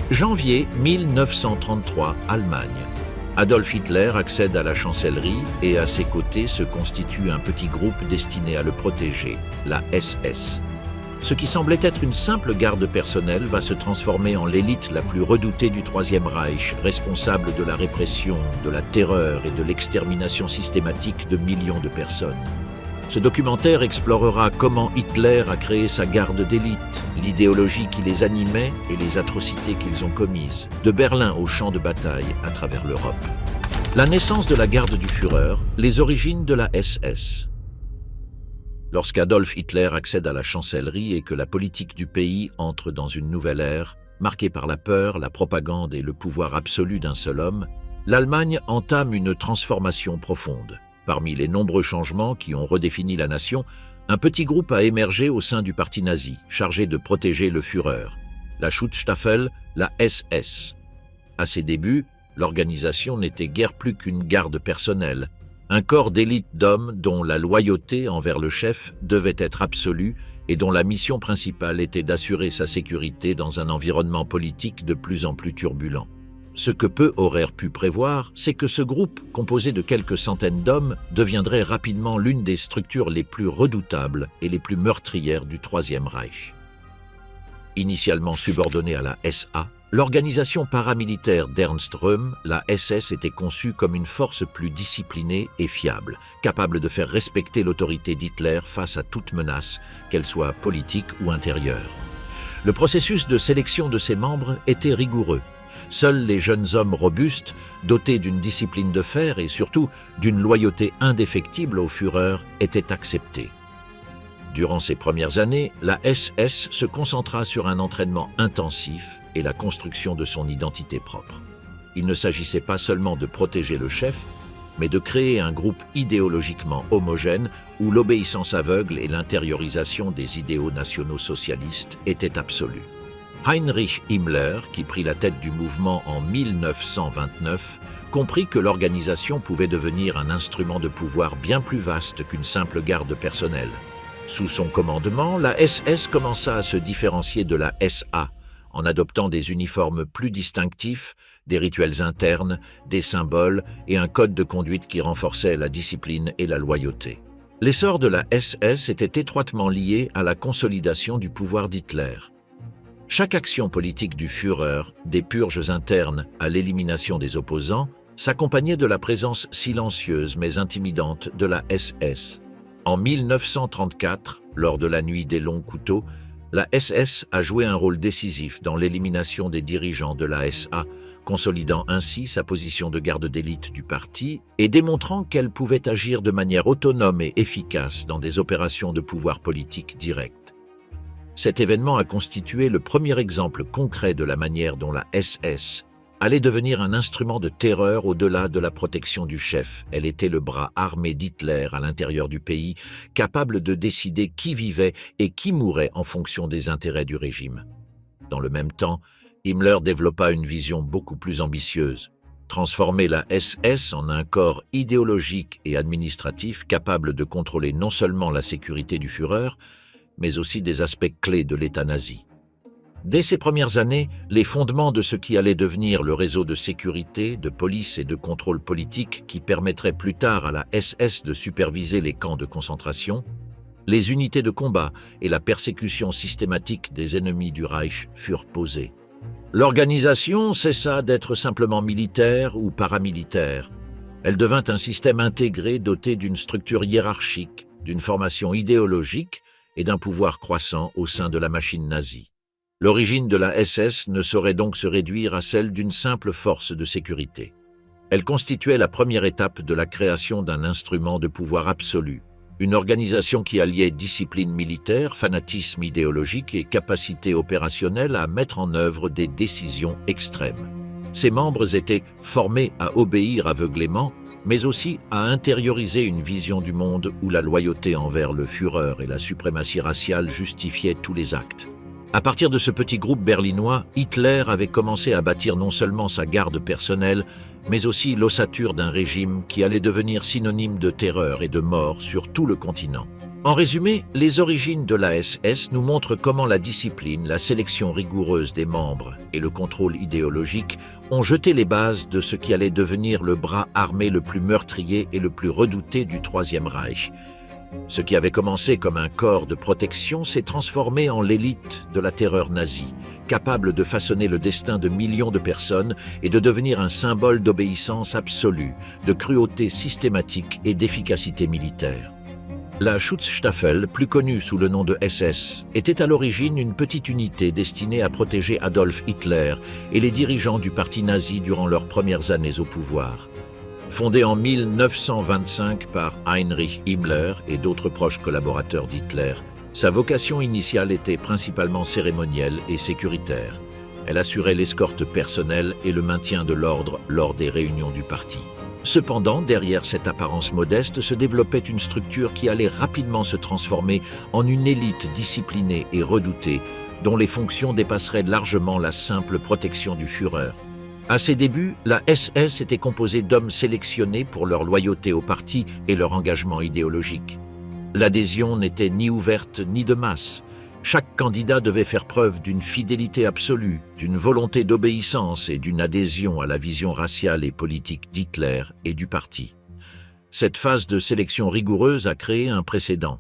Janvier 1933, Allemagne. Adolf Hitler accède à la chancellerie et à ses côtés se constitue un petit groupe destiné à le protéger, la SS. Ce qui semblait être une simple garde personnelle va se transformer en l'élite la plus redoutée du Troisième Reich, responsable de la répression, de la terreur et de l'extermination systématique de millions de personnes. Ce documentaire explorera comment Hitler a créé sa garde d'élite, l'idéologie qui les animait et les atrocités qu'ils ont commises, de Berlin au champ de bataille à travers l'Europe. La naissance de la garde du Führer, les origines de la SS. Lorsqu'Adolf Hitler accède à la chancellerie et que la politique du pays entre dans une nouvelle ère, marquée par la peur, la propagande et le pouvoir absolu d'un seul homme, l'Allemagne entame une transformation profonde. Parmi les nombreux changements qui ont redéfini la nation, un petit groupe a émergé au sein du parti nazi, chargé de protéger le Führer, la Schutzstaffel, la SS. À ses débuts, l'organisation n'était guère plus qu'une garde personnelle, un corps d'élite d'hommes dont la loyauté envers le chef devait être absolue et dont la mission principale était d'assurer sa sécurité dans un environnement politique de plus en plus turbulent. Ce que peu auraient pu prévoir, c'est que ce groupe, composé de quelques centaines d'hommes, deviendrait rapidement l'une des structures les plus redoutables et les plus meurtrières du Troisième Reich. Initialement subordonnée à la SA, l'organisation paramilitaire d'Ernst Röhm, la SS était conçue comme une force plus disciplinée et fiable, capable de faire respecter l'autorité d'Hitler face à toute menace, qu'elle soit politique ou intérieure. Le processus de sélection de ses membres était rigoureux. Seuls les jeunes hommes robustes, dotés d'une discipline de fer et surtout d'une loyauté indéfectible au Führer, étaient acceptés. Durant ces premières années, la SS se concentra sur un entraînement intensif et la construction de son identité propre. Il ne s'agissait pas seulement de protéger le chef, mais de créer un groupe idéologiquement homogène où l'obéissance aveugle et l'intériorisation des idéaux nationaux socialistes étaient absolues. Heinrich Himmler, qui prit la tête du mouvement en 1929, comprit que l'organisation pouvait devenir un instrument de pouvoir bien plus vaste qu'une simple garde personnelle. Sous son commandement, la SS commença à se différencier de la SA, en adoptant des uniformes plus distinctifs, des rituels internes, des symboles et un code de conduite qui renforçait la discipline et la loyauté. L'essor de la SS était étroitement lié à la consolidation du pouvoir d'Hitler. Chaque action politique du Führer, des purges internes à l'élimination des opposants, s'accompagnait de la présence silencieuse mais intimidante de la SS. En 1934, lors de la nuit des longs couteaux, la SS a joué un rôle décisif dans l'élimination des dirigeants de la SA, consolidant ainsi sa position de garde d'élite du parti et démontrant qu'elle pouvait agir de manière autonome et efficace dans des opérations de pouvoir politique direct. Cet événement a constitué le premier exemple concret de la manière dont la SS allait devenir un instrument de terreur au-delà de la protection du chef. Elle était le bras armé d'Hitler à l'intérieur du pays, capable de décider qui vivait et qui mourait en fonction des intérêts du régime. Dans le même temps, Himmler développa une vision beaucoup plus ambitieuse. Transformer la SS en un corps idéologique et administratif capable de contrôler non seulement la sécurité du Führer, mais aussi des aspects clés de l'État nazi. Dès ces premières années, les fondements de ce qui allait devenir le réseau de sécurité, de police et de contrôle politique qui permettrait plus tard à la SS de superviser les camps de concentration, les unités de combat et la persécution systématique des ennemis du Reich furent posés. L'organisation cessa d'être simplement militaire ou paramilitaire. Elle devint un système intégré doté d'une structure hiérarchique, d'une formation idéologique et d'un pouvoir croissant au sein de la machine nazie. L'origine de la SS ne saurait donc se réduire à celle d'une simple force de sécurité. Elle constituait la première étape de la création d'un instrument de pouvoir absolu, une organisation qui alliait discipline militaire, fanatisme idéologique et capacité opérationnelle à mettre en œuvre des décisions extrêmes. Ses membres étaient formés à obéir aveuglément, mais aussi à intérioriser une vision du monde où la loyauté envers le Führer et la suprématie raciale justifiaient tous les actes. À partir de ce petit groupe berlinois, Hitler avait commencé à bâtir non seulement sa garde personnelle, mais aussi l'ossature d'un régime qui allait devenir synonyme de terreur et de mort sur tout le continent. En résumé, les origines de la SS nous montrent comment la discipline, la sélection rigoureuse des membres et le contrôle idéologique ont jeté les bases de ce qui allait devenir le bras armé le plus meurtrier et le plus redouté du Troisième Reich. Ce qui avait commencé comme un corps de protection s'est transformé en l'élite de la terreur nazie, capable de façonner le destin de millions de personnes et de devenir un symbole d'obéissance absolue, de cruauté systématique et d'efficacité militaire. La Schutzstaffel, plus connue sous le nom de SS, était à l'origine une petite unité destinée à protéger Adolf Hitler et les dirigeants du parti nazi durant leurs premières années au pouvoir. Fondée en 1925 par Heinrich Himmler et d'autres proches collaborateurs d'Hitler, sa vocation initiale était principalement cérémonielle et sécuritaire. Elle assurait l'escorte personnelle et le maintien de l'ordre lors des réunions du parti. Cependant, derrière cette apparence modeste se développait une structure qui allait rapidement se transformer en une élite disciplinée et redoutée, dont les fonctions dépasseraient largement la simple protection du Führer. À ses débuts, la SS était composée d'hommes sélectionnés pour leur loyauté au parti et leur engagement idéologique. L'adhésion n'était ni ouverte ni de masse. Chaque candidat devait faire preuve d'une fidélité absolue, d'une volonté d'obéissance et d'une adhésion à la vision raciale et politique d'Hitler et du parti. Cette phase de sélection rigoureuse a créé un précédent.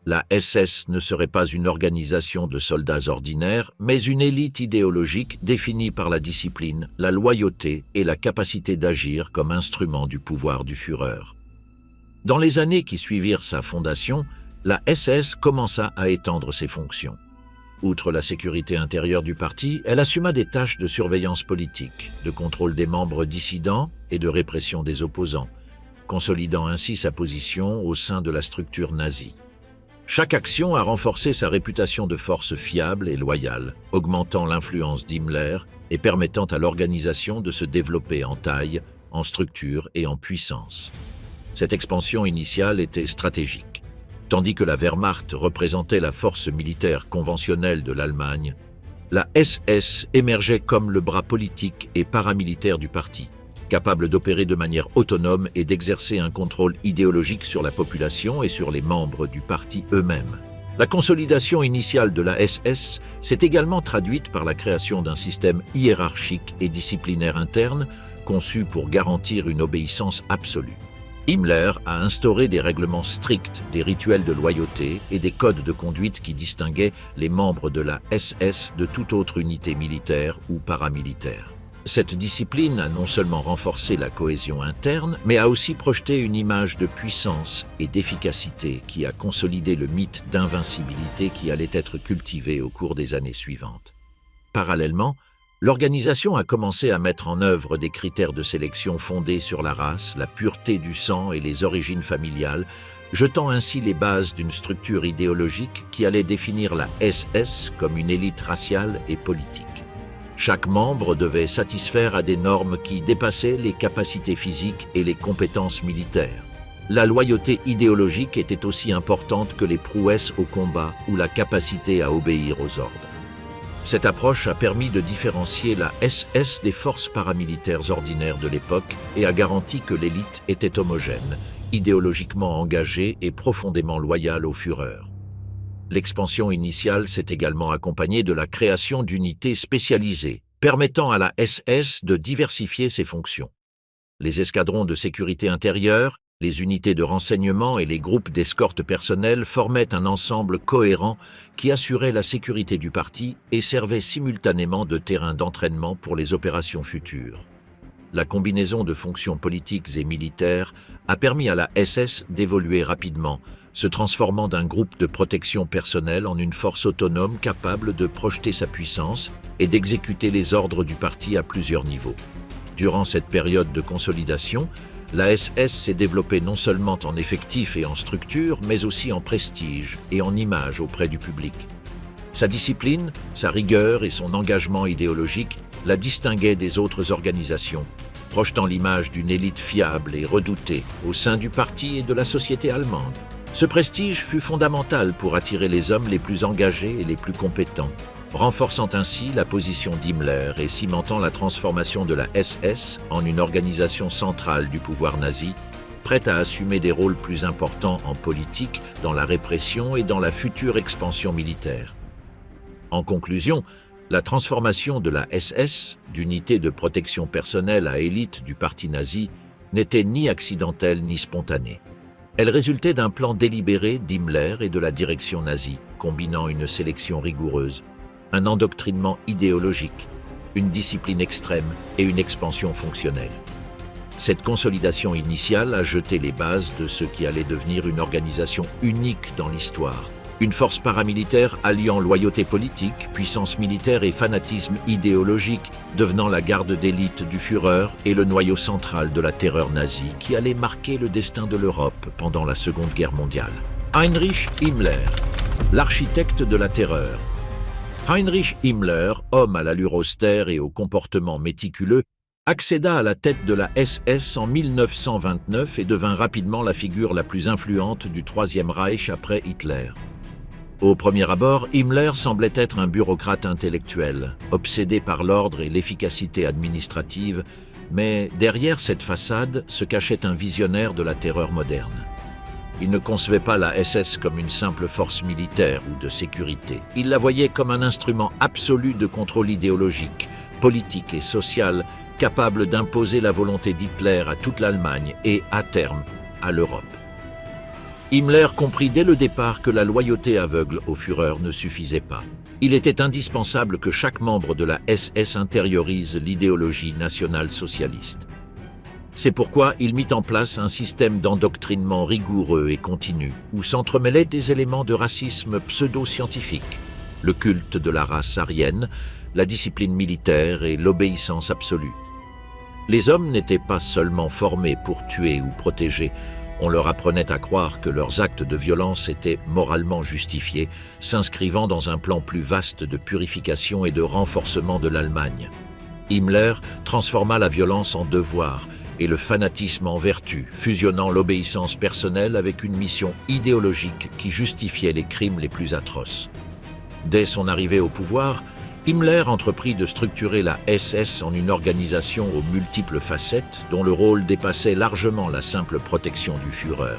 La SS ne serait pas une organisation de soldats ordinaires, mais une élite idéologique définie par la discipline, la loyauté et la capacité d'agir comme instrument du pouvoir du Führer. Dans les années qui suivirent sa fondation, la SS commença à étendre ses fonctions. Outre la sécurité intérieure du parti, elle assuma des tâches de surveillance politique, de contrôle des membres dissidents et de répression des opposants, consolidant ainsi sa position au sein de la structure nazie. Chaque action a renforcé sa réputation de force fiable et loyale, augmentant l'influence d'Himmler et permettant à l'organisation de se développer en taille, en structure et en puissance. Cette expansion initiale était stratégique. Tandis que la Wehrmacht représentait la force militaire conventionnelle de l'Allemagne, la SS émergeait comme le bras politique et paramilitaire du parti, capable d'opérer de manière autonome et d'exercer un contrôle idéologique sur la population et sur les membres du parti eux-mêmes. La consolidation initiale de la SS s'est également traduite par la création d'un système hiérarchique et disciplinaire interne conçu pour garantir une obéissance absolue. Himmler a instauré des règlements stricts, des rituels de loyauté et des codes de conduite qui distinguaient les membres de la SS de toute autre unité militaire ou paramilitaire. Cette discipline a non seulement renforcé la cohésion interne, mais a aussi projeté une image de puissance et d'efficacité qui a consolidé le mythe d'invincibilité qui allait être cultivé au cours des années suivantes. Parallèlement, l'organisation a commencé à mettre en œuvre des critères de sélection fondés sur la race, la pureté du sang et les origines familiales, jetant ainsi les bases d'une structure idéologique qui allait définir la SS comme une élite raciale et politique. Chaque membre devait satisfaire à des normes qui dépassaient les capacités physiques et les compétences militaires. La loyauté idéologique était aussi importante que les prouesses au combat ou la capacité à obéir aux ordres. Cette approche a permis de différencier la SS des forces paramilitaires ordinaires de l'époque et a garanti que l'élite était homogène, idéologiquement engagée et profondément loyale au Führer. L'expansion initiale s'est également accompagnée de la création d'unités spécialisées, permettant à la SS de diversifier ses fonctions. Les escadrons de sécurité intérieure, les unités de renseignement et les groupes d'escorte personnelle formaient un ensemble cohérent qui assurait la sécurité du parti et servait simultanément de terrain d'entraînement pour les opérations futures. La combinaison de fonctions politiques et militaires a permis à la SS d'évoluer rapidement, se transformant d'un groupe de protection personnelle en une force autonome capable de projeter sa puissance et d'exécuter les ordres du parti à plusieurs niveaux. Durant cette période de consolidation, la SS s'est développée non seulement en effectifs et en structure, mais aussi en prestige et en image auprès du public. Sa discipline, sa rigueur et son engagement idéologique la distinguaient des autres organisations, projetant l'image d'une élite fiable et redoutée au sein du parti et de la société allemande. Ce prestige fut fondamental pour attirer les hommes les plus engagés et les plus compétents, renforçant ainsi la position d'Himmler et cimentant la transformation de la SS en une organisation centrale du pouvoir nazi, prête à assumer des rôles plus importants en politique, dans la répression et dans la future expansion militaire. En conclusion, la transformation de la SS, d'unité de protection personnelle à élite du parti nazi, n'était ni accidentelle ni spontanée. Elle résultait d'un plan délibéré d'Himmler et de la direction nazie, combinant une sélection rigoureuse, un endoctrinement idéologique, une discipline extrême et une expansion fonctionnelle. Cette consolidation initiale a jeté les bases de ce qui allait devenir une organisation unique dans l'histoire, une force paramilitaire alliant loyauté politique, puissance militaire et fanatisme idéologique, devenant la garde d'élite du Führer et le noyau central de la terreur nazie qui allait marquer le destin de l'Europe pendant la Seconde Guerre mondiale. Heinrich Himmler, l'architecte de la terreur. Heinrich Himmler, homme à l'allure austère et au comportement méticuleux, accéda à la tête de la SS en 1929 et devint rapidement la figure la plus influente du Troisième Reich après Hitler. Au premier abord, Himmler semblait être un bureaucrate intellectuel, obsédé par l'ordre et l'efficacité administrative, mais derrière cette façade se cachait un visionnaire de la terreur moderne. Il ne concevait pas la SS comme une simple force militaire ou de sécurité. Il la voyait comme un instrument absolu de contrôle idéologique, politique et social, capable d'imposer la volonté d'Hitler à toute l'Allemagne et, à terme, à l'Europe. Himmler comprit dès le départ que la loyauté aveugle au Führer ne suffisait pas. Il était indispensable que chaque membre de la SS intériorise l'idéologie nationale-socialiste. C'est pourquoi il mit en place un système d'endoctrinement rigoureux et continu, où s'entremêlaient des éléments de racisme pseudo-scientifique, le culte de la race aryenne, la discipline militaire et l'obéissance absolue. Les hommes n'étaient pas seulement formés pour tuer ou protéger, on leur apprenait à croire que leurs actes de violence étaient moralement justifiés, s'inscrivant dans un plan plus vaste de purification et de renforcement de l'Allemagne. Himmler transforma la violence en devoir et le fanatisme en vertu, fusionnant l'obéissance personnelle avec une mission idéologique qui justifiait les crimes les plus atroces. Dès son arrivée au pouvoir, Himmler entreprit de structurer la SS en une organisation aux multiples facettes dont le rôle dépassait largement la simple protection du Führer.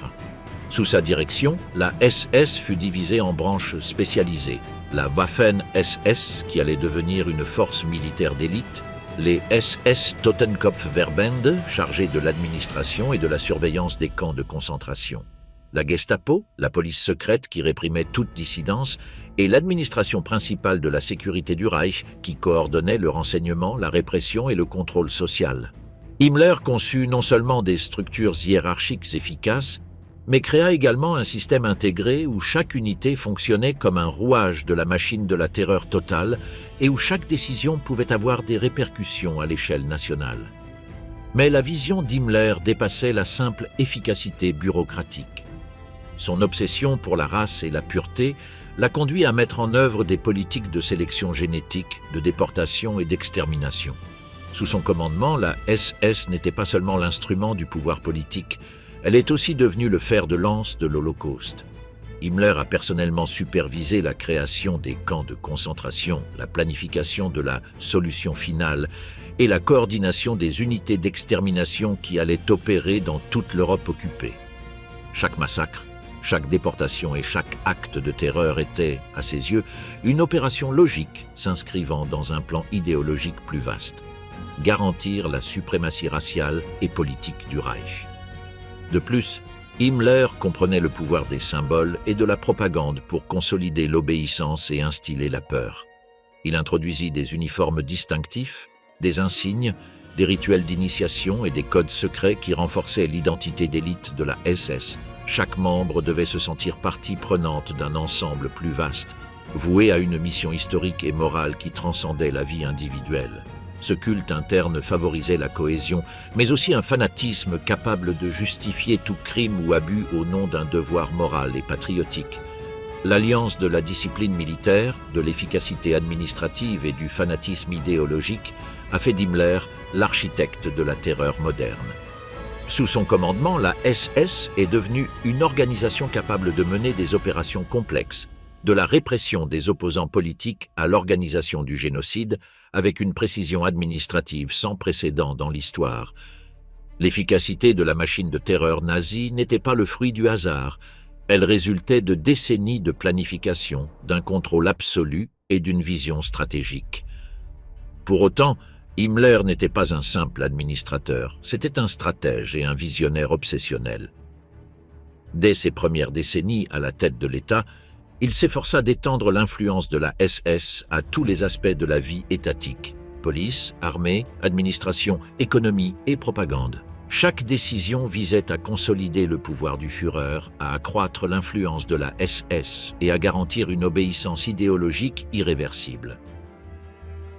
Sous sa direction, la SS fut divisée en branches spécialisées. La Waffen-SS, qui allait devenir une force militaire d'élite, les SS Totenkopfverbände, chargés de l'administration et de la surveillance des camps de concentration. La Gestapo, la police secrète qui réprimait toute dissidence, et l'administration principale de la sécurité du Reich qui coordonnait le renseignement, la répression et le contrôle social. Himmler conçut non seulement des structures hiérarchiques efficaces, mais créa également un système intégré où chaque unité fonctionnait comme un rouage de la machine de la terreur totale et où chaque décision pouvait avoir des répercussions à l'échelle nationale. Mais la vision d'Himmler dépassait la simple efficacité bureaucratique. Son obsession pour la race et la pureté l'a conduit à mettre en œuvre des politiques de sélection génétique, de déportation et d'extermination. Sous son commandement, la SS n'était pas seulement l'instrument du pouvoir politique, elle est aussi devenue le fer de lance de l'Holocauste. Himmler a personnellement supervisé la création des camps de concentration, la planification de la solution finale et la coordination des unités d'extermination qui allaient opérer dans toute l'Europe occupée. Chaque massacre, chaque déportation et chaque acte de terreur était, à ses yeux, une opération logique s'inscrivant dans un plan idéologique plus vaste. Garantir la suprématie raciale et politique du Reich. De plus, Himmler comprenait le pouvoir des symboles et de la propagande pour consolider l'obéissance et instiller la peur. Il introduisit des uniformes distinctifs, des insignes, des rituels d'initiation et des codes secrets qui renforçaient l'identité d'élite de la SS. Chaque membre devait se sentir partie prenante d'un ensemble plus vaste, voué à une mission historique et morale qui transcendait la vie individuelle. Ce culte interne favorisait la cohésion, mais aussi un fanatisme capable de justifier tout crime ou abus au nom d'un devoir moral et patriotique. L'alliance de la discipline militaire, de l'efficacité administrative et du fanatisme idéologique a fait d'Himmler l'architecte de la terreur moderne. Sous son commandement, la SS est devenue une organisation capable de mener des opérations complexes, de la répression des opposants politiques à l'organisation du génocide, avec une précision administrative sans précédent dans l'histoire. L'efficacité de la machine de terreur nazie n'était pas le fruit du hasard. Elle résultait de décennies de planification, d'un contrôle absolu et d'une vision stratégique. Pour autant, Himmler n'était pas un simple administrateur, c'était un stratège et un visionnaire obsessionnel. Dès ses premières décennies à la tête de l'État, il s'efforça d'étendre l'influence de la SS à tous les aspects de la vie étatique: police, armée, administration, économie et propagande. Chaque décision visait à consolider le pouvoir du Führer, à accroître l'influence de la SS et à garantir une obéissance idéologique irréversible.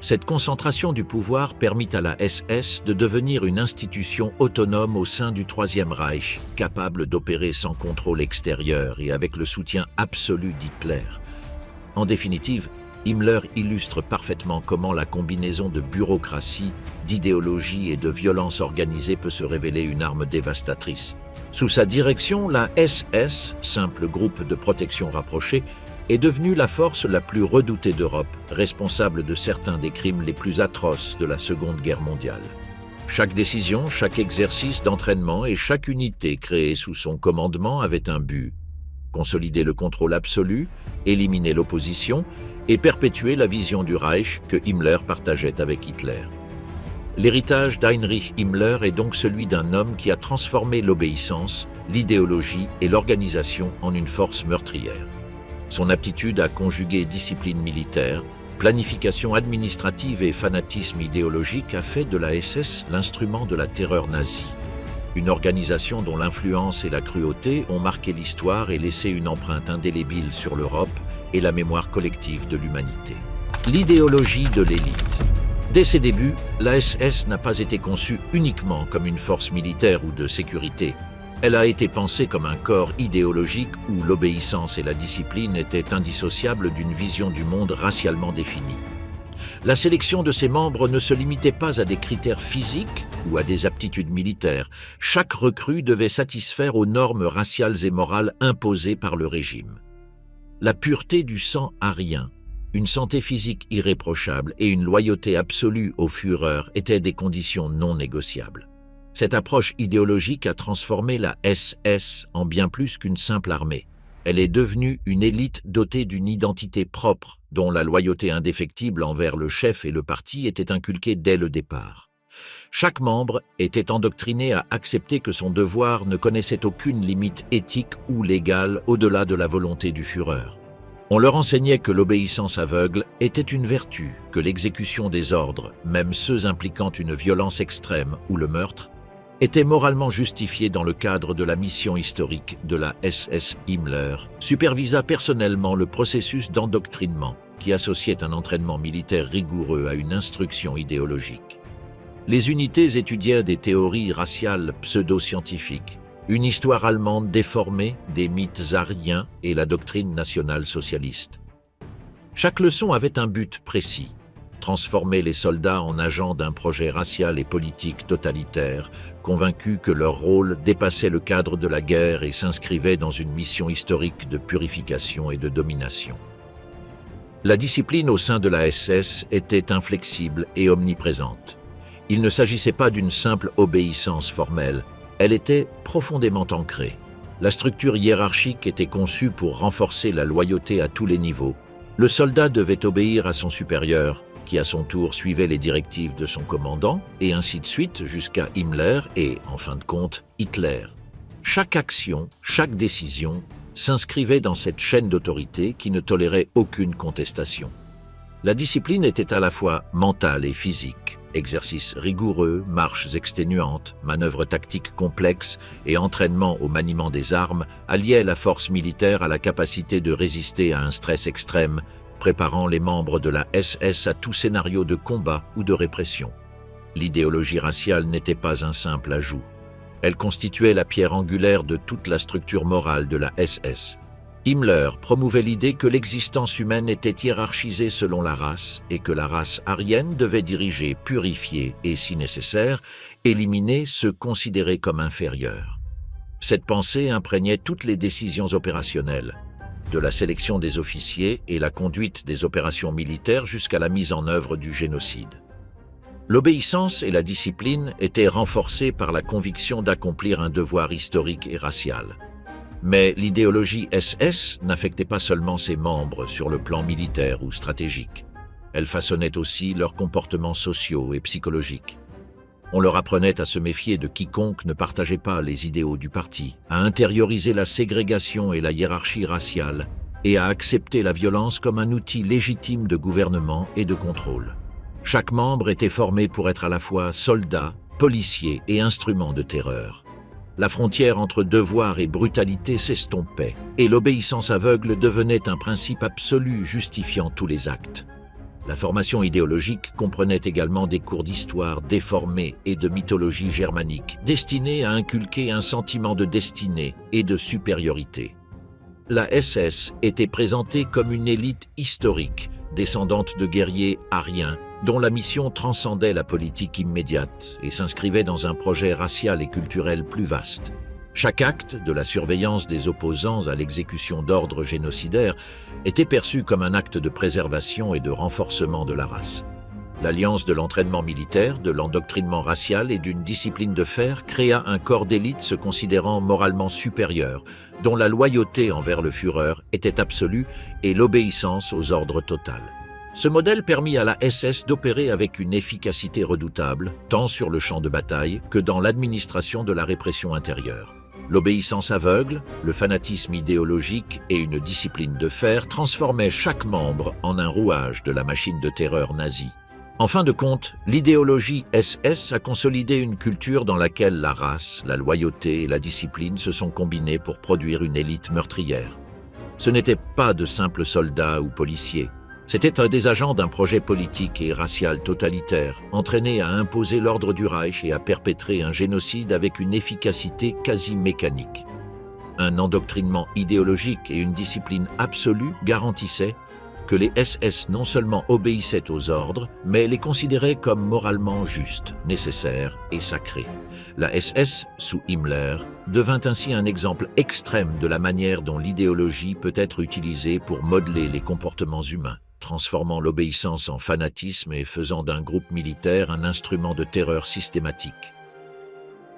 Cette concentration du pouvoir permit à la SS de devenir une institution autonome au sein du Troisième Reich, capable d'opérer sans contrôle extérieur et avec le soutien absolu d'Hitler. En définitive, Himmler illustre parfaitement comment la combinaison de bureaucratie, d'idéologie et de violence organisée peut se révéler une arme dévastatrice. Sous sa direction, la SS, simple groupe de protection rapproché, est devenue la force la plus redoutée d'Europe, responsable de certains des crimes les plus atroces de la Seconde Guerre mondiale. Chaque décision, chaque exercice d'entraînement et chaque unité créée sous son commandement avait un but: consolider le contrôle absolu, éliminer l'opposition et perpétuer la vision du Reich que Himmler partageait avec Hitler. L'héritage d'Heinrich Himmler est donc celui d'un homme qui a transformé l'obéissance, l'idéologie et l'organisation en une force meurtrière. Son aptitude à conjuguer discipline militaire, planification administrative et fanatisme idéologique a fait de la SS l'instrument de la terreur nazie. Une organisation dont l'influence et la cruauté ont marqué l'histoire et laissé une empreinte indélébile sur l'Europe et la mémoire collective de l'humanité. L'idéologie de l'élite. Dès ses débuts, la SS n'a pas été conçue uniquement comme une force militaire ou de sécurité. Elle a été pensée comme un corps idéologique où l'obéissance et la discipline étaient indissociables d'une vision du monde racialement définie. La sélection de ses membres ne se limitait pas à des critères physiques ou à des aptitudes militaires. Chaque recrue devait satisfaire aux normes raciales et morales imposées par le régime. La pureté du sang arien, une santé physique irréprochable et une loyauté absolue au Führer étaient des conditions non négociables. Cette approche idéologique a transformé la SS en bien plus qu'une simple armée. Elle est devenue une élite dotée d'une identité propre, dont la loyauté indéfectible envers le chef et le parti était inculquée dès le départ. Chaque membre était endoctriné à accepter que son devoir ne connaissait aucune limite éthique ou légale au-delà de la volonté du Führer. On leur enseignait que l'obéissance aveugle était une vertu, que l'exécution des ordres, même ceux impliquant une violence extrême ou le meurtre, était moralement justifiée dans le cadre de la mission historique de la SS. Himmler supervisa personnellement le processus d'endoctrinement qui associait un entraînement militaire rigoureux à une instruction idéologique. Les unités étudiaient des théories raciales pseudo-scientifiques, une histoire allemande déformée, des mythes ariens et la doctrine nationale socialiste. Chaque leçon avait un but précis: transformer les soldats en agents d'un projet racial et politique totalitaire, convaincus que leur rôle dépassait le cadre de la guerre et s'inscrivait dans une mission historique de purification et de domination. La discipline au sein de la SS était inflexible et omniprésente. Il ne s'agissait pas d'une simple obéissance formelle, elle était profondément ancrée. La structure hiérarchique était conçue pour renforcer la loyauté à tous les niveaux. Le soldat devait obéir à son supérieur, qui à son tour suivait les directives de son commandant, et ainsi de suite jusqu'à Himmler et, en fin de compte, Hitler. Chaque action, chaque décision s'inscrivait dans cette chaîne d'autorité qui ne tolérait aucune contestation. La discipline était à la fois mentale et physique. Exercices rigoureux, marches exténuantes, manœuvres tactiques complexes et entraînement au maniement des armes alliaient la force militaire à la capacité de résister à un stress extrême, préparant les membres de la SS à tout scénario de combat ou de répression. L'idéologie raciale n'était pas un simple ajout. Elle constituait la pierre angulaire de toute la structure morale de la SS. Himmler promouvait l'idée que l'existence humaine était hiérarchisée selon la race et que la race aryenne devait diriger, purifier et, si nécessaire, éliminer ceux considérés comme inférieurs. Cette pensée imprégnait toutes les décisions opérationnelles, de la sélection des officiers et la conduite des opérations militaires jusqu'à la mise en œuvre du génocide. L'obéissance et la discipline étaient renforcées par la conviction d'accomplir un devoir historique et racial. Mais l'idéologie SS n'affectait pas seulement ses membres sur le plan militaire ou stratégique. Elle façonnait aussi leurs comportements sociaux et psychologiques. On leur apprenait à se méfier de quiconque ne partageait pas les idéaux du parti, à intérioriser la ségrégation et la hiérarchie raciale, et à accepter la violence comme un outil légitime de gouvernement et de contrôle. Chaque membre était formé pour être à la fois soldat, policier et instrument de terreur. La frontière entre devoir et brutalité s'estompait, et l'obéissance aveugle devenait un principe absolu justifiant tous les actes. La formation idéologique comprenait également des cours d'histoire déformés et de mythologie germanique, destinés à inculquer un sentiment de destinée et de supériorité. La SS était présentée comme une élite historique, descendante de guerriers aryens, dont la mission transcendait la politique immédiate et s'inscrivait dans un projet racial et culturel plus vaste. Chaque acte, de la surveillance des opposants à l'exécution d'ordres génocidaires, était perçu comme un acte de préservation et de renforcement de la race. L'alliance de l'entraînement militaire, de l'endoctrinement racial et d'une discipline de fer créa un corps d'élite se considérant moralement supérieur, dont la loyauté envers le Führer était absolue et l'obéissance aux ordres totales. Ce modèle permit à la SS d'opérer avec une efficacité redoutable, tant sur le champ de bataille que dans l'administration de la répression intérieure. L'obéissance aveugle, le fanatisme idéologique et une discipline de fer transformaient chaque membre en un rouage de la machine de terreur nazie. En fin de compte, l'idéologie SS a consolidé une culture dans laquelle la race, la loyauté et la discipline se sont combinées pour produire une élite meurtrière. Ce n'étaient pas de simples soldats ou policiers. C'était des agents d'un projet politique et racial totalitaire, entraînés à imposer l'ordre du Reich et à perpétrer un génocide avec une efficacité quasi mécanique. Un endoctrinement idéologique et une discipline absolue garantissaient que les SS non seulement obéissaient aux ordres, mais les considéraient comme moralement justes, nécessaires et sacrés. La SS, sous Himmler, devint ainsi un exemple extrême de la manière dont l'idéologie peut être utilisée pour modeler les comportements humains, transformant l'obéissance en fanatisme et faisant d'un groupe militaire un instrument de terreur systématique.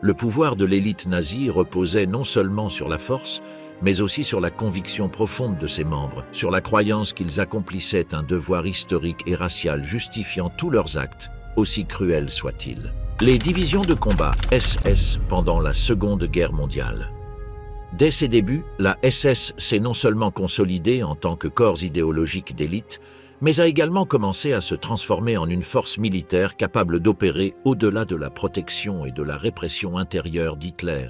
Le pouvoir de l'élite nazie reposait non seulement sur la force, mais aussi sur la conviction profonde de ses membres, sur la croyance qu'ils accomplissaient un devoir historique et racial justifiant tous leurs actes, aussi cruels soient-ils. Les divisions de combat SS pendant la Seconde Guerre mondiale. Dès ses débuts, la SS s'est non seulement consolidée en tant que corps idéologique d'élite, mais a également commencé à se transformer en une force militaire capable d'opérer au-delà de la protection et de la répression intérieure d'Hitler.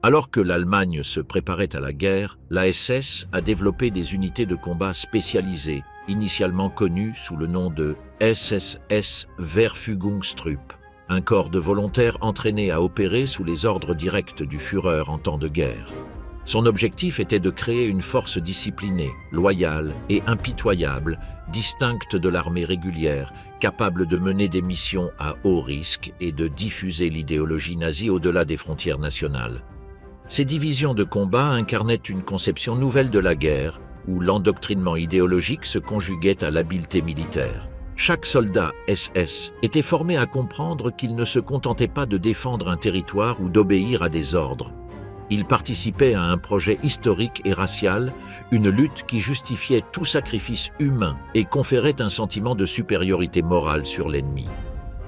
Alors que l'Allemagne se préparait à la guerre, la SS a développé des unités de combat spécialisées, initialement connues sous le nom de SS Verfügungstrupp, un corps de volontaires entraînés à opérer sous les ordres directs du Führer en temps de guerre. Son objectif était de créer une force disciplinée, loyale et impitoyable, distincte de l'armée régulière, capable de mener des missions à haut risque et de diffuser l'idéologie nazie au-delà des frontières nationales. Ces divisions de combat incarnaient une conception nouvelle de la guerre, où l'endoctrinement idéologique se conjuguait à l'habileté militaire. Chaque soldat SS était formé à comprendre qu'il ne se contentait pas de défendre un territoire ou d'obéir à des ordres. Il participait à un projet historique et racial, une lutte qui justifiait tout sacrifice humain et conférait un sentiment de supériorité morale sur l'ennemi.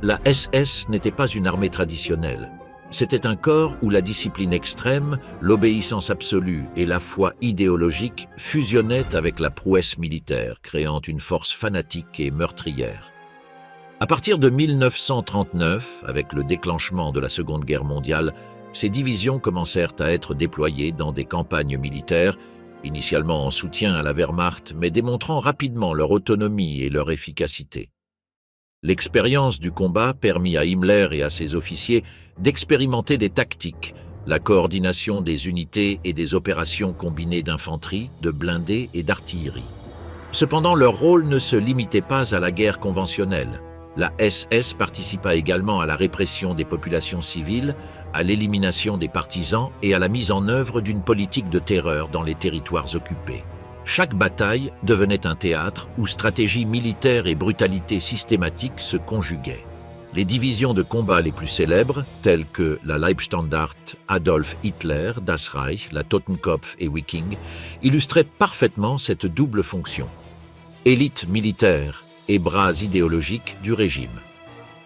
La SS n'était pas une armée traditionnelle. C'était un corps où la discipline extrême, l'obéissance absolue et la foi idéologique fusionnaient avec la prouesse militaire, créant une force fanatique et meurtrière. À partir de 1939, avec le déclenchement de la Seconde Guerre mondiale, ces divisions commencèrent à être déployées dans des campagnes militaires, initialement en soutien à la Wehrmacht, mais démontrant rapidement leur autonomie et leur efficacité. L'expérience du combat permit à Himmler et à ses officiers d'expérimenter des tactiques, la coordination des unités et des opérations combinées d'infanterie, de blindés et d'artillerie. Cependant, leur rôle ne se limitait pas à la guerre conventionnelle. La SS participa également à la répression des populations civiles, à l'élimination des partisans et à la mise en œuvre d'une politique de terreur dans les territoires occupés. Chaque bataille devenait un théâtre où stratégie militaire et brutalité systématique se conjuguaient. Les divisions de combat les plus célèbres, telles que la Leibstandart Adolf Hitler, Das Reich, la Totenkopf et Wiking, illustraient parfaitement cette double fonction. Élite militaire et bras idéologique du régime.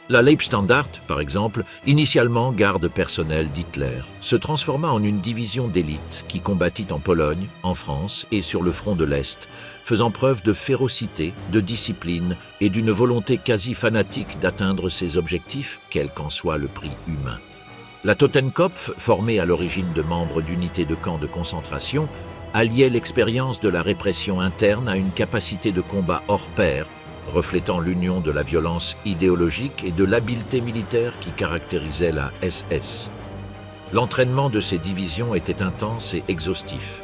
La Leibstandart, par exemple, initialement garde personnelle d'Hitler, se transforma en une division d'élite qui combattit en Pologne, en France et sur le front de l'Est, faisant preuve de férocité, de discipline et d'une volonté quasi fanatique d'atteindre ses objectifs, quel qu'en soit le prix humain. La Totenkopf, formée à l'origine de membres d'unités de camps de concentration, alliait l'expérience de la répression interne à une capacité de combat hors pair, reflétant l'union de la violence idéologique et de l'habileté militaire qui caractérisait la SS. L'entraînement de ces divisions était intense et exhaustif.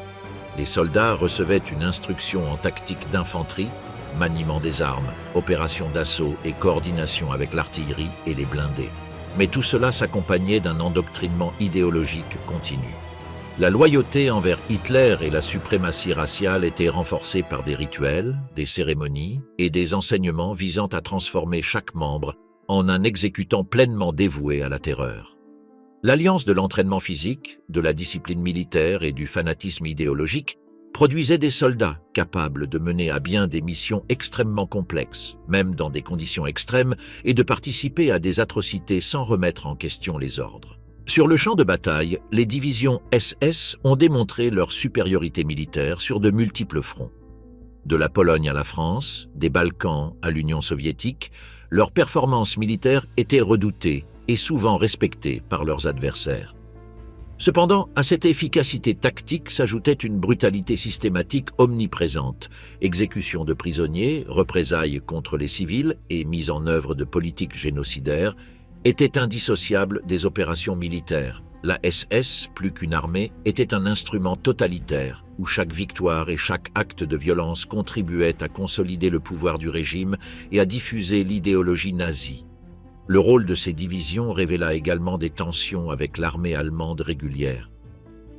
Les soldats recevaient une instruction en tactique d'infanterie, maniement des armes, opérations d'assaut et coordination avec l'artillerie et les blindés. Mais tout cela s'accompagnait d'un endoctrinement idéologique continu. La loyauté envers Hitler et la suprématie raciale étaient renforcées par des rituels, des cérémonies et des enseignements visant à transformer chaque membre en un exécutant pleinement dévoué à la terreur. L'alliance de l'entraînement physique, de la discipline militaire et du fanatisme idéologique produisait des soldats capables de mener à bien des missions extrêmement complexes, même dans des conditions extrêmes, et de participer à des atrocités sans remettre en question les ordres. Sur le champ de bataille, les divisions SS ont démontré leur supériorité militaire sur de multiples fronts. De la Pologne à la France, des Balkans à l'Union soviétique, leurs performances militaires étaient redoutées et souvent respectées par leurs adversaires. Cependant, à cette efficacité tactique s'ajoutait une brutalité systématique omniprésente, exécution de prisonniers, représailles contre les civils et mise en œuvre de politiques génocidaires, était indissociable des opérations militaires. La SS, plus qu'une armée, était un instrument totalitaire où chaque victoire et chaque acte de violence contribuait à consolider le pouvoir du régime et à diffuser l'idéologie nazie. Le rôle de ces divisions révéla également des tensions avec l'armée allemande régulière.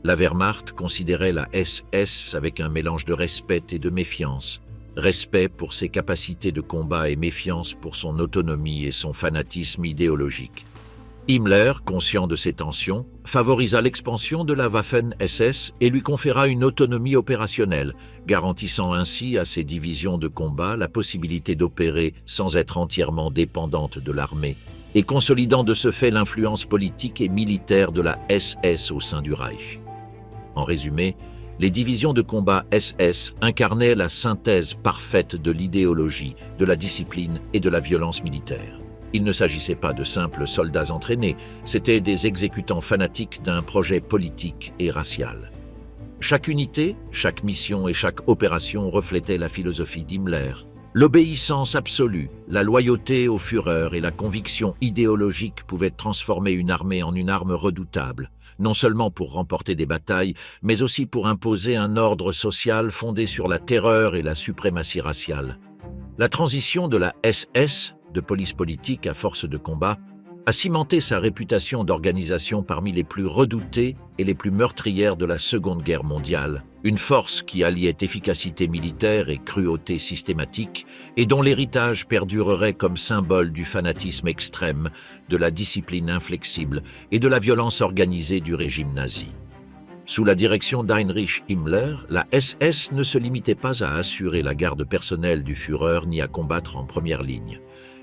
La Wehrmacht considérait la SS avec un mélange de respect et de méfiance. Respect pour ses capacités de combat et méfiance pour son autonomie et son fanatisme idéologique. Himmler, conscient de ces tensions, favorisa l'expansion de la Waffen-SS et lui conféra une autonomie opérationnelle, garantissant ainsi à ses divisions de combat la possibilité d'opérer sans être entièrement dépendantes de l'armée, et consolidant de ce fait l'influence politique et militaire de la SS au sein du Reich. En résumé, les divisions de combat SS incarnaient la synthèse parfaite de l'idéologie, de la discipline et de la violence militaire. Il ne s'agissait pas de simples soldats entraînés, c'étaient des exécutants fanatiques d'un projet politique et racial. Chaque unité, chaque mission et chaque opération reflétait la philosophie d'Himmler. L'obéissance absolue, la loyauté au Führer et la conviction idéologique pouvaient transformer une armée en une arme redoutable, non seulement pour remporter des batailles, mais aussi pour imposer un ordre social fondé sur la terreur et la suprématie raciale. La transition de la SS, de police politique à force de combat, a cimenté sa réputation d'organisation parmi les plus redoutées et les plus meurtrières de la Seconde Guerre mondiale, une force qui alliait efficacité militaire et cruauté systématique et dont l'héritage perdurerait comme symbole du fanatisme extrême, de la discipline inflexible et de la violence organisée du régime nazi. Sous la direction d'Heinrich Himmler, la SS ne se limitait pas à assurer la garde personnelle du Führer ni à combattre en première ligne.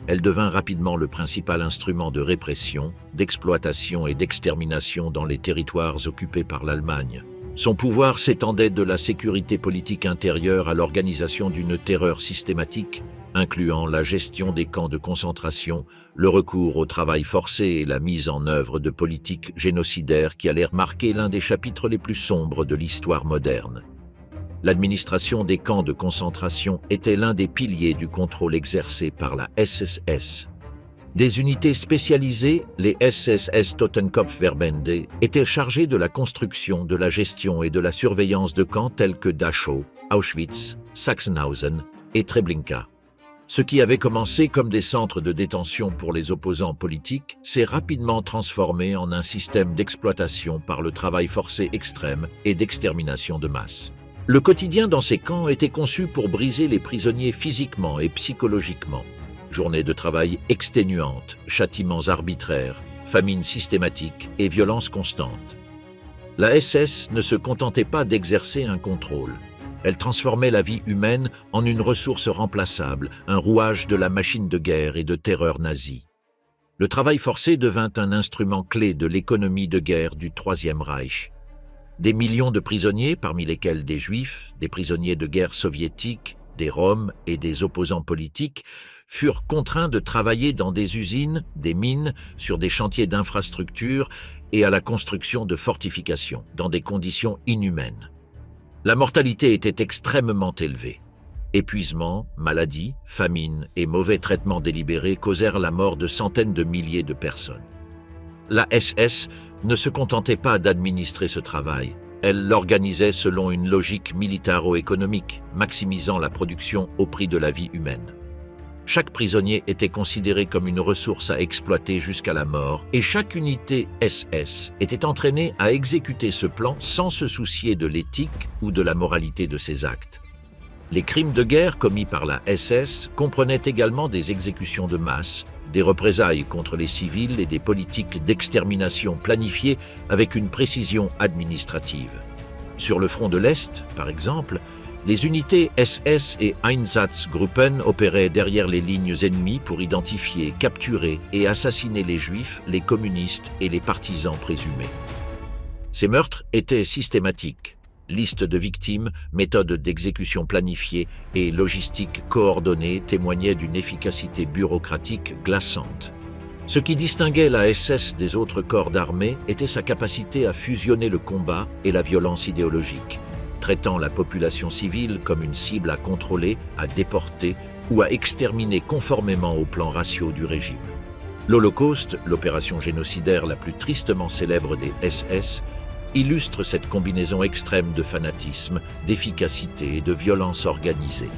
Elle devint rapidement le principal instrument de répression, d'exploitation et d'extermination dans les territoires occupés par l'Allemagne. Son pouvoir s'étendait de la sécurité politique intérieure à l'organisation d'une terreur systématique, incluant la gestion des camps de concentration, le recours au travail forcé et la mise en œuvre de politiques génocidaires qui allèrent marquer l'un des chapitres les plus sombres de l'histoire moderne. L'administration des camps de concentration était l'un des piliers du contrôle exercé par la SSS. Des unités spécialisées, les SSS Totenkopfverbände, étaient chargées de la construction, de la gestion et de la surveillance de camps tels que Dachau, Auschwitz, Sachsenhausen et Treblinka. Ce qui avait commencé comme des centres de détention pour les opposants politiques s'est rapidement transformé en un système d'exploitation par le travail forcé extrême et d'extermination de masse. Le quotidien dans ces camps était conçu pour briser les prisonniers physiquement et psychologiquement. Journées de travail exténuantes, châtiments arbitraires, famine systématique et violence constante. La SS ne se contentait pas d'exercer un contrôle. Elle transformait la vie humaine en une ressource remplaçable, un rouage de la machine de guerre et de terreur nazie. Le travail forcé devint un instrument clé de l'économie de guerre du Troisième Reich. Des millions de prisonniers, parmi lesquels des Juifs, des prisonniers de guerre soviétiques, des Roms et des opposants politiques, furent contraints de travailler dans des usines, des mines, sur des chantiers d'infrastructures et à la construction de fortifications, dans des conditions inhumaines. La mortalité était extrêmement élevée. Épuisement, maladies, famine et mauvais traitements délibérés causèrent la mort de centaines de milliers de personnes. La SS ne se contentait pas d'administrer ce travail, elle l'organisait selon une logique militaro-économique, maximisant la production au prix de la vie humaine. Chaque prisonnier était considéré comme une ressource à exploiter jusqu'à la mort et chaque unité SS était entraînée à exécuter ce plan sans se soucier de l'éthique ou de la moralité de ses actes. Les crimes de guerre commis par la SS comprenaient également des exécutions de masse, des représailles contre les civils et des politiques d'extermination planifiées avec une précision administrative. Sur le front de l'Est, par exemple, les unités SS et Einsatzgruppen opéraient derrière les lignes ennemies pour identifier, capturer et assassiner les Juifs, les communistes et les partisans présumés. Ces meurtres étaient systématiques. Liste de victimes, méthodes d'exécution planifiées et logistique coordonnée témoignaient d'une efficacité bureaucratique glaçante. Ce qui distinguait la SS des autres corps d'armée était sa capacité à fusionner le combat et la violence idéologique, traitant la population civile comme une cible à contrôler, à déporter ou à exterminer conformément aux plans raciaux du régime. L'Holocauste, l'opération génocidaire la plus tristement célèbre des SS, illustre cette combinaison extrême de fanatisme, d'efficacité et de violence organisée.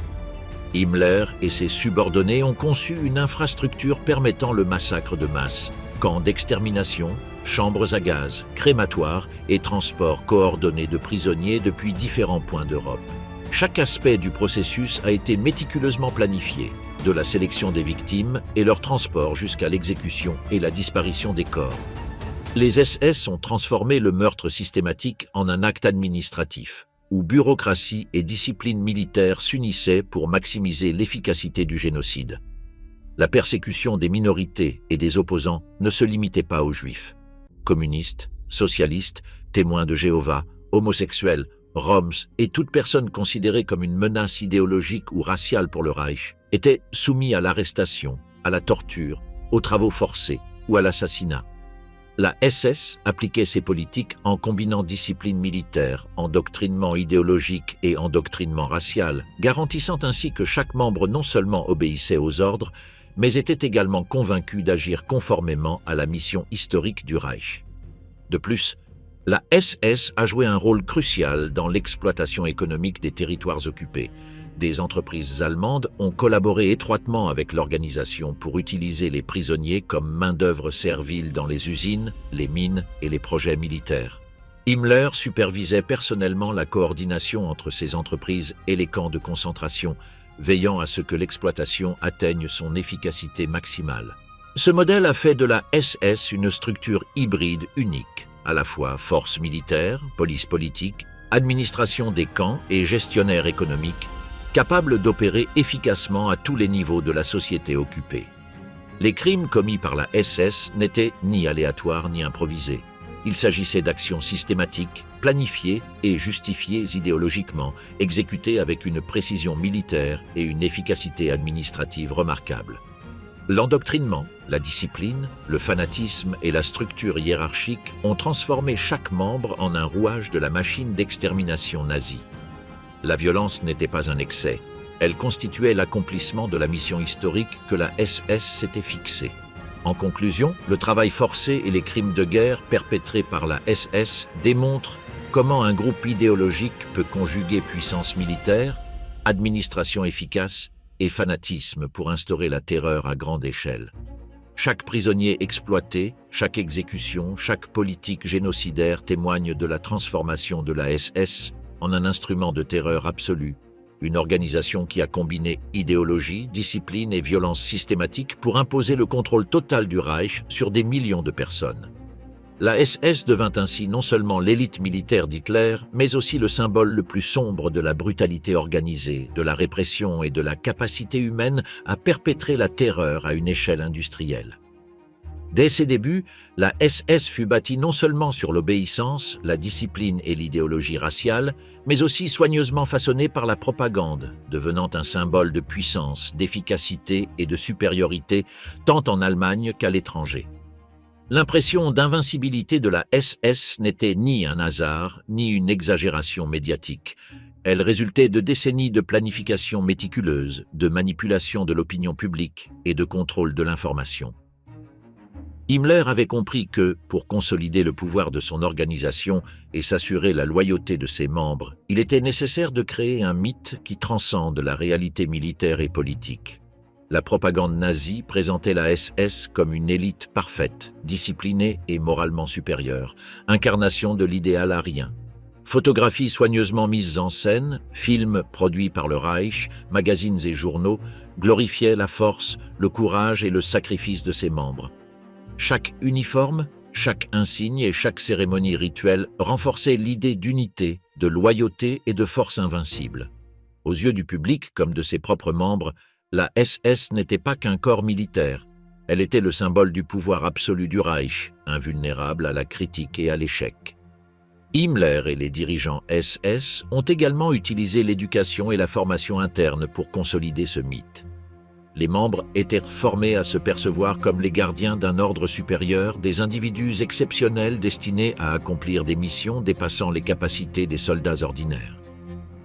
Himmler et ses subordonnés ont conçu une infrastructure permettant le massacre de masse, camps d'extermination, chambres à gaz, crématoires et transports coordonnés de prisonniers depuis différents points d'Europe. Chaque aspect du processus a été méticuleusement planifié, de la sélection des victimes et leur transport jusqu'à l'exécution et la disparition des corps. Les SS ont transformé le meurtre systématique en un acte administratif, où bureaucratie et discipline militaire s'unissaient pour maximiser l'efficacité du génocide. La persécution des minorités et des opposants ne se limitait pas aux Juifs. Communistes, socialistes, témoins de Jéhovah, homosexuels, Roms et toute personne considérée comme une menace idéologique ou raciale pour le Reich étaient soumis à l'arrestation, à la torture, aux travaux forcés ou à l'assassinat. La SS appliquait ces politiques en combinant discipline militaire, endoctrinement idéologique et endoctrinement racial, garantissant ainsi que chaque membre non seulement obéissait aux ordres, mais était également convaincu d'agir conformément à la mission historique du Reich. De plus, la SS a joué un rôle crucial dans l'exploitation économique des territoires occupés. Des entreprises allemandes ont collaboré étroitement avec l'organisation pour utiliser les prisonniers comme main-d'œuvre servile dans les usines, les mines et les projets militaires. Himmler supervisait personnellement la coordination entre ces entreprises et les camps de concentration, veillant à ce que l'exploitation atteigne son efficacité maximale. Ce modèle a fait de la SS une structure hybride unique, à la fois force militaire, police politique, administration des camps et gestionnaire économique, capable d'opérer efficacement à tous les niveaux de la société occupée. Les crimes commis par la SS n'étaient ni aléatoires ni improvisés. Il s'agissait d'actions systématiques, planifiées et justifiées idéologiquement, exécutées avec une précision militaire et une efficacité administrative remarquables. L'endoctrinement, la discipline, le fanatisme et la structure hiérarchique ont transformé chaque membre en un rouage de la machine d'extermination nazie. La violence n'était pas un excès, elle constituait l'accomplissement de la mission historique que la SS s'était fixée. En conclusion, le travail forcé et les crimes de guerre perpétrés par la SS démontrent comment un groupe idéologique peut conjuguer puissance militaire, administration efficace et fanatisme pour instaurer la terreur à grande échelle. Chaque prisonnier exploité, chaque exécution, chaque politique génocidaire témoigne de la transformation de la SS en un instrument de terreur absolue, une organisation qui a combiné idéologie, discipline et violence systématique pour imposer le contrôle total du Reich sur des millions de personnes. La SS devint ainsi non seulement l'élite militaire d'Hitler, mais aussi le symbole le plus sombre de la brutalité organisée, de la répression et de la capacité humaine à perpétrer la terreur à une échelle industrielle. Dès ses débuts, la SS fut bâtie non seulement sur l'obéissance, la discipline et l'idéologie raciale, mais aussi soigneusement façonnée par la propagande, devenant un symbole de puissance, d'efficacité et de supériorité, tant en Allemagne qu'à l'étranger. L'impression d'invincibilité de la SS n'était ni un hasard, ni une exagération médiatique. Elle résultait de décennies de planification méticuleuse, de manipulation de l'opinion publique et de contrôle de l'information. Himmler avait compris que, pour consolider le pouvoir de son organisation et s'assurer la loyauté de ses membres, il était nécessaire de créer un mythe qui transcende la réalité militaire et politique. La propagande nazie présentait la SS comme une élite parfaite, disciplinée et moralement supérieure, incarnation de l'idéal arien. Photographies soigneusement mises en scène, films produits par le Reich, magazines et journaux glorifiaient la force, le courage et le sacrifice de ses membres. Chaque uniforme, chaque insigne et chaque cérémonie rituelle renforçait l'idée d'unité, de loyauté et de force invincible. Aux yeux du public comme de ses propres membres, la SS n'était pas qu'un corps militaire. Elle était le symbole du pouvoir absolu du Reich, invulnérable à la critique et à l'échec. Himmler et les dirigeants SS ont également utilisé l'éducation et la formation interne pour consolider ce mythe. Les membres étaient formés à se percevoir comme les gardiens d'un ordre supérieur, des individus exceptionnels destinés à accomplir des missions dépassant les capacités des soldats ordinaires.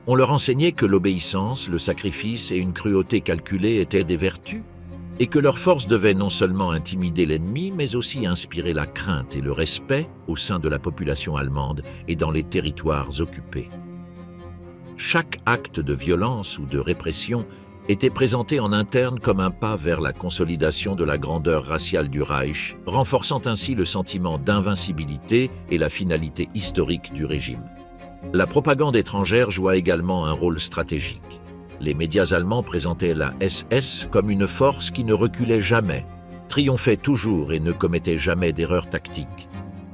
On leur enseignait que l'obéissance, le sacrifice et une cruauté calculée étaient des vertus, et que leur force devait non seulement intimider l'ennemi, mais aussi inspirer la crainte et le respect au sein de la population allemande et dans les territoires occupés. Chaque acte de violence ou de répression était présenté en interne comme un pas vers la consolidation de la grandeur raciale du Reich, renforçant ainsi le sentiment d'invincibilité et la finalité historique du régime. La propagande étrangère joua également un rôle stratégique. Les médias allemands présentaient la SS comme une force qui ne reculait jamais, triomphait toujours et ne commettait jamais d'erreurs tactiques.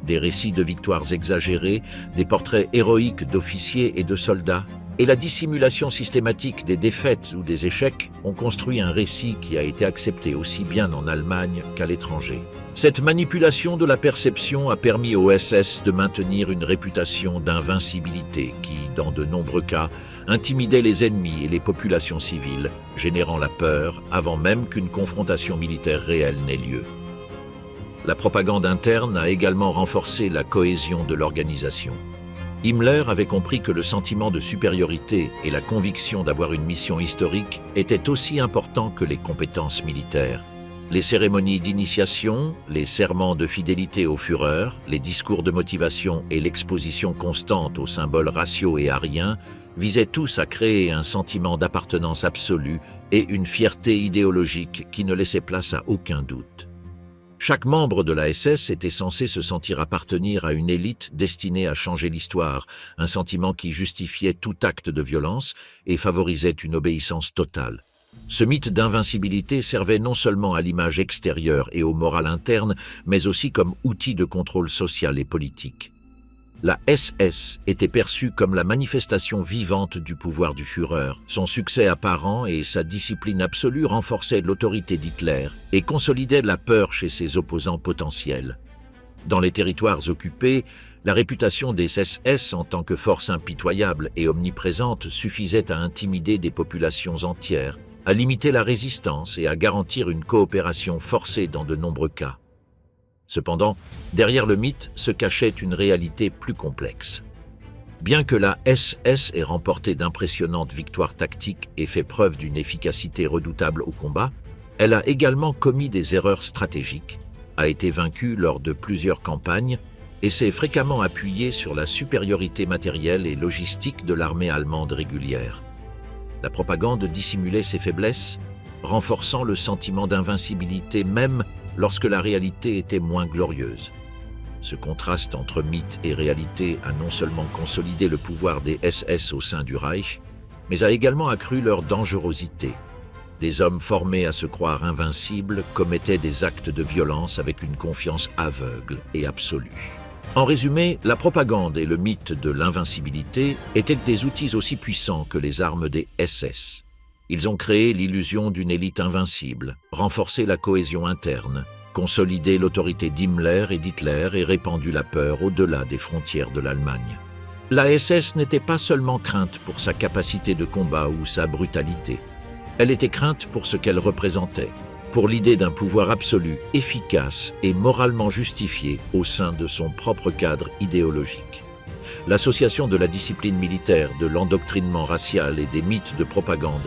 Des récits de victoires exagérées, des portraits héroïques d'officiers et de soldats, et la dissimulation systématique des défaites ou des échecs ont construit un récit qui a été accepté aussi bien en Allemagne qu'à l'étranger. Cette manipulation de la perception a permis aux SS de maintenir une réputation d'invincibilité qui, dans de nombreux cas, intimidait les ennemis et les populations civiles, générant la peur avant même qu'une confrontation militaire réelle n'ait lieu. La propagande interne a également renforcé la cohésion de l'organisation. Himmler avait compris que le sentiment de supériorité et la conviction d'avoir une mission historique étaient aussi importants que les compétences militaires. Les cérémonies d'initiation, les serments de fidélité au Führer, les discours de motivation et l'exposition constante aux symboles raciaux et ariens visaient tous à créer un sentiment d'appartenance absolue et une fierté idéologique qui ne laissait place à aucun doute. Chaque membre de la SS était censé se sentir appartenir à une élite destinée à changer l'histoire, un sentiment qui justifiait tout acte de violence et favorisait une obéissance totale. Ce mythe d'invincibilité servait non seulement à l'image extérieure et au moral interne, mais aussi comme outil de contrôle social et politique. La SS était perçue comme la manifestation vivante du pouvoir du Führer. Son succès apparent et sa discipline absolue renforçaient l'autorité d'Hitler et consolidaient la peur chez ses opposants potentiels. Dans les territoires occupés, la réputation des SS en tant que force impitoyable et omniprésente suffisait à intimider des populations entières, à limiter la résistance et à garantir une coopération forcée dans de nombreux cas. Cependant, derrière le mythe se cachait une réalité plus complexe. Bien que la SS ait remporté d'impressionnantes victoires tactiques et fait preuve d'une efficacité redoutable au combat, elle a également commis des erreurs stratégiques, a été vaincue lors de plusieurs campagnes et s'est fréquemment appuyée sur la supériorité matérielle et logistique de l'armée allemande régulière. La propagande dissimulait ses faiblesses, renforçant le sentiment d'invincibilité même lorsque la réalité était moins glorieuse. Ce contraste entre mythe et réalité a non seulement consolidé le pouvoir des SS au sein du Reich, mais a également accru leur dangerosité. Des hommes formés à se croire invincibles commettaient des actes de violence avec une confiance aveugle et absolue. En résumé, la propagande et le mythe de l'invincibilité étaient des outils aussi puissants que les armes des SS. Ils ont créé l'illusion d'une élite invincible, renforcé la cohésion interne, consolidé l'autorité d'Himmler et d'Hitler et répandu la peur au-delà des frontières de l'Allemagne. La SS n'était pas seulement crainte pour sa capacité de combat ou sa brutalité. Elle était crainte pour ce qu'elle représentait, pour l'idée d'un pouvoir absolu, efficace et moralement justifié au sein de son propre cadre idéologique. L'association de la discipline militaire, de l'endoctrinement racial et des mythes de propagande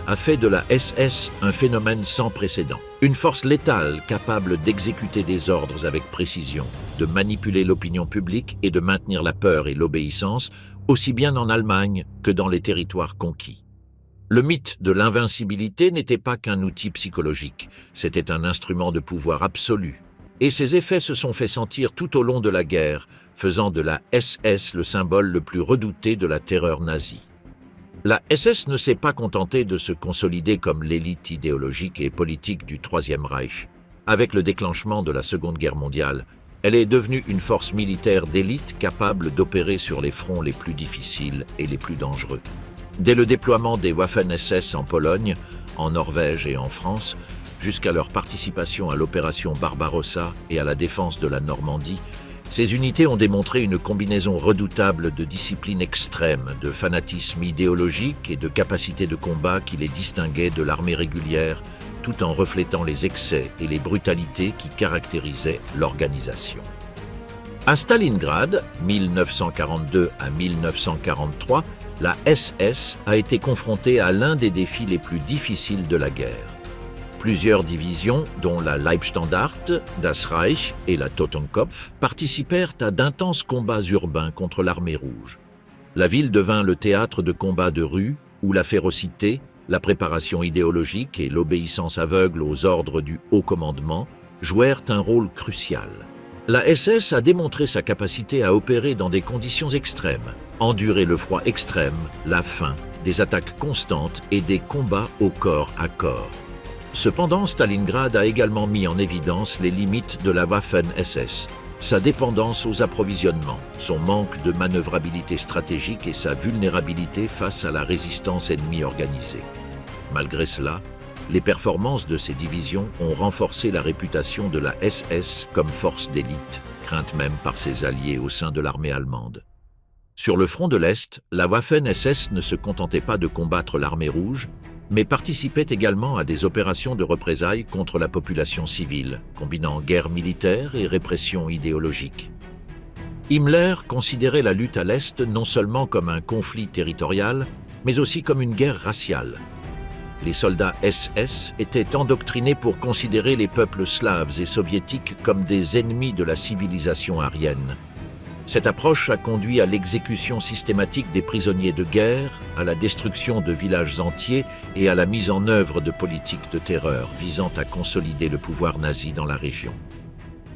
a fait de la SS un phénomène sans précédent. Une force létale capable d'exécuter des ordres avec précision, de manipuler l'opinion publique et de maintenir la peur et l'obéissance, aussi bien en Allemagne que dans les territoires conquis. Le mythe de l'invincibilité n'était pas qu'un outil psychologique, c'était un instrument de pouvoir absolu. Et ses effets se sont fait sentir tout au long de la guerre, faisant de la SS le symbole le plus redouté de la terreur nazie. La SS ne s'est pas contentée de se consolider comme l'élite idéologique et politique du Troisième Reich. Avec le déclenchement de la Seconde Guerre mondiale, elle est devenue une force militaire d'élite capable d'opérer sur les fronts les plus difficiles et les plus dangereux. Dès le déploiement des Waffen-SS en Pologne, en Norvège et en France, jusqu'à leur participation à l'opération Barbarossa et à la défense de la Normandie, ces unités ont démontré une combinaison redoutable de discipline extrême, de fanatisme idéologique et de capacité de combat qui les distinguait de l'armée régulière, tout en reflétant les excès et les brutalités qui caractérisaient l'organisation. À Stalingrad, 1942 à 1943, la SS a été confrontée à l'un des défis les plus difficiles de la guerre. Plusieurs divisions, dont la Leibstandarte, das Reich et la Totenkopf, participèrent à d'intenses combats urbains contre l'armée rouge. La ville devint le théâtre de combats de rue où la férocité, la préparation idéologique et l'obéissance aveugle aux ordres du haut commandement jouèrent un rôle crucial. La SS a démontré sa capacité à opérer dans des conditions extrêmes, endurer le froid extrême, la faim, des attaques constantes et des combats au corps à corps. Cependant, Stalingrad a également mis en évidence les limites de la Waffen-SS, sa dépendance aux approvisionnements, son manque de manœuvrabilité stratégique et sa vulnérabilité face à la résistance ennemie organisée. Malgré cela, les performances de ces divisions ont renforcé la réputation de la SS comme force d'élite, crainte même par ses alliés au sein de l'armée allemande. Sur le front de l'Est, la Waffen-SS ne se contentait pas de combattre l'armée rouge, mais participait également à des opérations de représailles contre la population civile, combinant guerre militaire et répression idéologique. Himmler considérait la lutte à l'Est non seulement comme un conflit territorial, mais aussi comme une guerre raciale. Les soldats SS étaient endoctrinés pour considérer les peuples slaves et soviétiques comme des ennemis de la civilisation aryenne. Cette approche a conduit à l'exécution systématique des prisonniers de guerre, à la destruction de villages entiers et à la mise en œuvre de politiques de terreur visant à consolider le pouvoir nazi dans la région.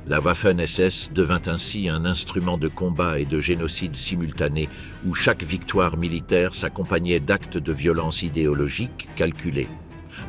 La Waffen-SS devint ainsi un instrument de combat et de génocide simultané où chaque victoire militaire s'accompagnait d'actes de violence idéologique calculés.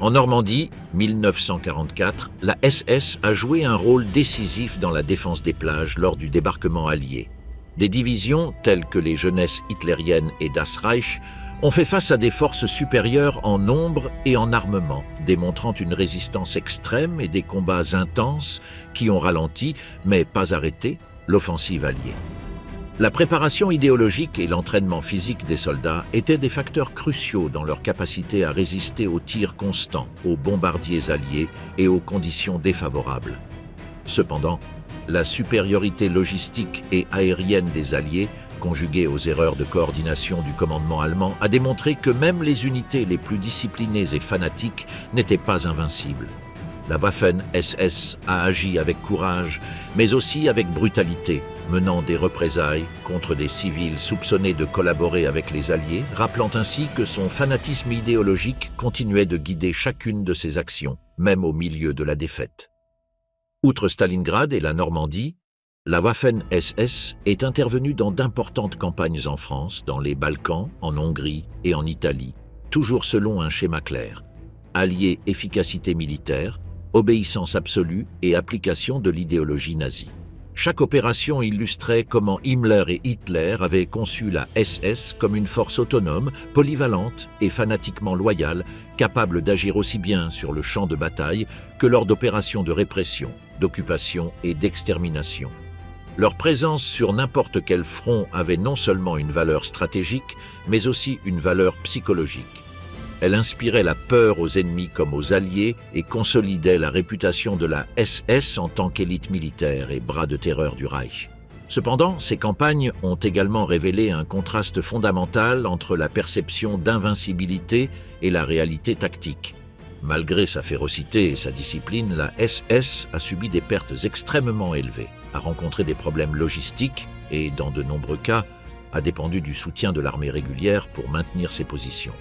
En Normandie, 1944, la SS a joué un rôle décisif dans la défense des plages lors du débarquement allié. Des divisions, telles que les jeunesses hitlériennes et das Reich, ont fait face à des forces supérieures en nombre et en armement, démontrant une résistance extrême et des combats intenses qui ont ralenti, mais pas arrêté, l'offensive alliée. La préparation idéologique et l'entraînement physique des soldats étaient des facteurs cruciaux dans leur capacité à résister aux tirs constants, aux bombardiers alliés et aux conditions défavorables. Cependant, la supériorité logistique et aérienne des Alliés, conjuguée aux erreurs de coordination du commandement allemand, a démontré que même les unités les plus disciplinées et fanatiques n'étaient pas invincibles. La Waffen-SS a agi avec courage, mais aussi avec brutalité, menant des représailles contre des civils soupçonnés de collaborer avec les Alliés, rappelant ainsi que son fanatisme idéologique continuait de guider chacune de ses actions, même au milieu de la défaite. Outre Stalingrad et la Normandie, la Waffen-SS est intervenue dans d'importantes campagnes en France, dans les Balkans, en Hongrie et en Italie, toujours selon un schéma clair. Allier efficacité militaire, obéissance absolue et application de l'idéologie nazie. Chaque opération illustrait comment Himmler et Hitler avaient conçu la SS comme une force autonome, polyvalente et fanatiquement loyale, capable d'agir aussi bien sur le champ de bataille que lors d'opérations de répression, d'occupation et d'extermination. Leur présence sur n'importe quel front avait non seulement une valeur stratégique, mais aussi une valeur psychologique. Elle inspirait la peur aux ennemis comme aux alliés et consolidait la réputation de la SS en tant qu'élite militaire et bras de terreur du Reich. Cependant, ces campagnes ont également révélé un contraste fondamental entre la perception d'invincibilité et la réalité tactique. Malgré sa férocité et sa discipline, la SS a subi des pertes extrêmement élevées, a rencontré des problèmes logistiques et, dans de nombreux cas, a dépendu du soutien de l'armée régulière pour maintenir ses positions.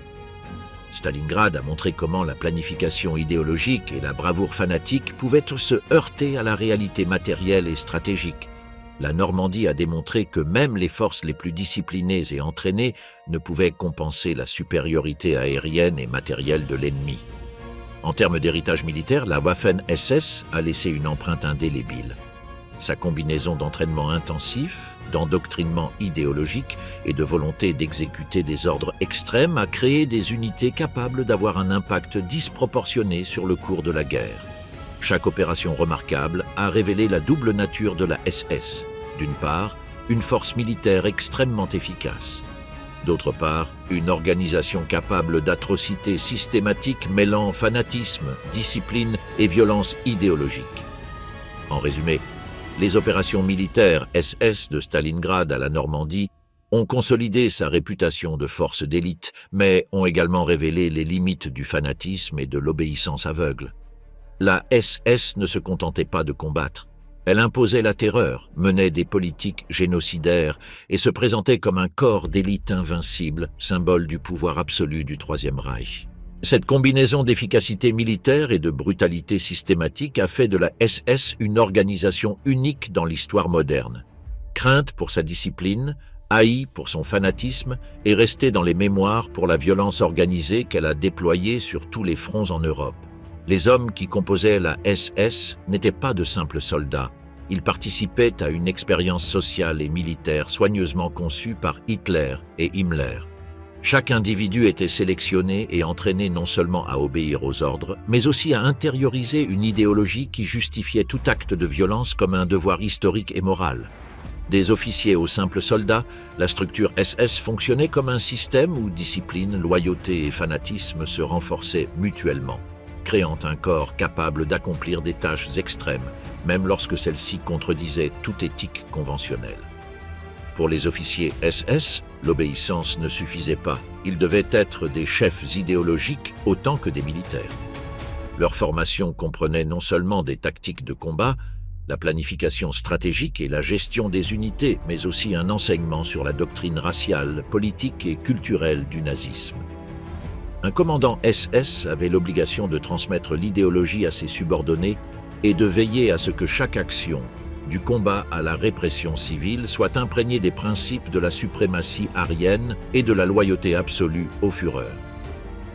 Stalingrad a montré comment la planification idéologique et la bravoure fanatique pouvaient se heurter à la réalité matérielle et stratégique. La Normandie a démontré que même les forces les plus disciplinées et entraînées ne pouvaient compenser la supériorité aérienne et matérielle de l'ennemi. En termes d'héritage militaire, la Waffen-SS a laissé une empreinte indélébile. Sa combinaison d'entraînement intensif, d'endoctrinement idéologique et de volonté d'exécuter des ordres extrêmes a créé des unités capables d'avoir un impact disproportionné sur le cours de la guerre. Chaque opération remarquable a révélé la double nature de la SS. D'une part, une force militaire extrêmement efficace. D'autre part, une organisation capable d'atrocités systématiques mêlant fanatisme, discipline et violence idéologique. En résumé, les opérations militaires SS de Stalingrad à la Normandie ont consolidé sa réputation de force d'élite, mais ont également révélé les limites du fanatisme et de l'obéissance aveugle. La SS ne se contentait pas de combattre. Elle imposait la terreur, menait des politiques génocidaires et se présentait comme un corps d'élite invincible, symbole du pouvoir absolu du Troisième Reich. Cette combinaison d'efficacité militaire et de brutalité systématique a fait de la SS une organisation unique dans l'histoire moderne. Crainte pour sa discipline, haïe pour son fanatisme et restée dans les mémoires pour la violence organisée qu'elle a déployée sur tous les fronts en Europe. Les hommes qui composaient la SS n'étaient pas de simples soldats. Ils participaient à une expérience sociale et militaire soigneusement conçue par Hitler et Himmler. Chaque individu était sélectionné et entraîné non seulement à obéir aux ordres, mais aussi à intérioriser une idéologie qui justifiait tout acte de violence comme un devoir historique et moral. Des officiers aux simples soldats, la structure SS fonctionnait comme un système où discipline, loyauté et fanatisme se renforçaient mutuellement, créant un corps capable d'accomplir des tâches extrêmes, même lorsque celles-ci contredisaient toute éthique conventionnelle. Pour les officiers SS, l'obéissance ne suffisait pas. Ils devaient être des chefs idéologiques autant que des militaires. Leur formation comprenait non seulement des tactiques de combat, la planification stratégique et la gestion des unités, mais aussi un enseignement sur la doctrine raciale, politique et culturelle du nazisme. Un commandant SS avait l'obligation de transmettre l'idéologie à ses subordonnés et de veiller à ce que chaque action, du combat à la répression civile, soit imprégnée des principes de la suprématie aryenne et de la loyauté absolue au Führer.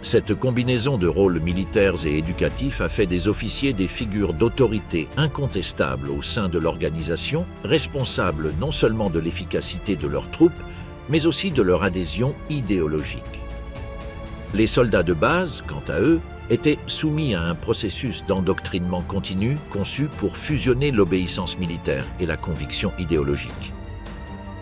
Cette combinaison de rôles militaires et éducatifs a fait des officiers des figures d'autorité incontestables au sein de l'organisation, responsables non seulement de l'efficacité de leurs troupes, mais aussi de leur adhésion idéologique. Les soldats de base, quant à eux, étaient soumis à un processus d'endoctrinement continu conçu pour fusionner l'obéissance militaire et la conviction idéologique.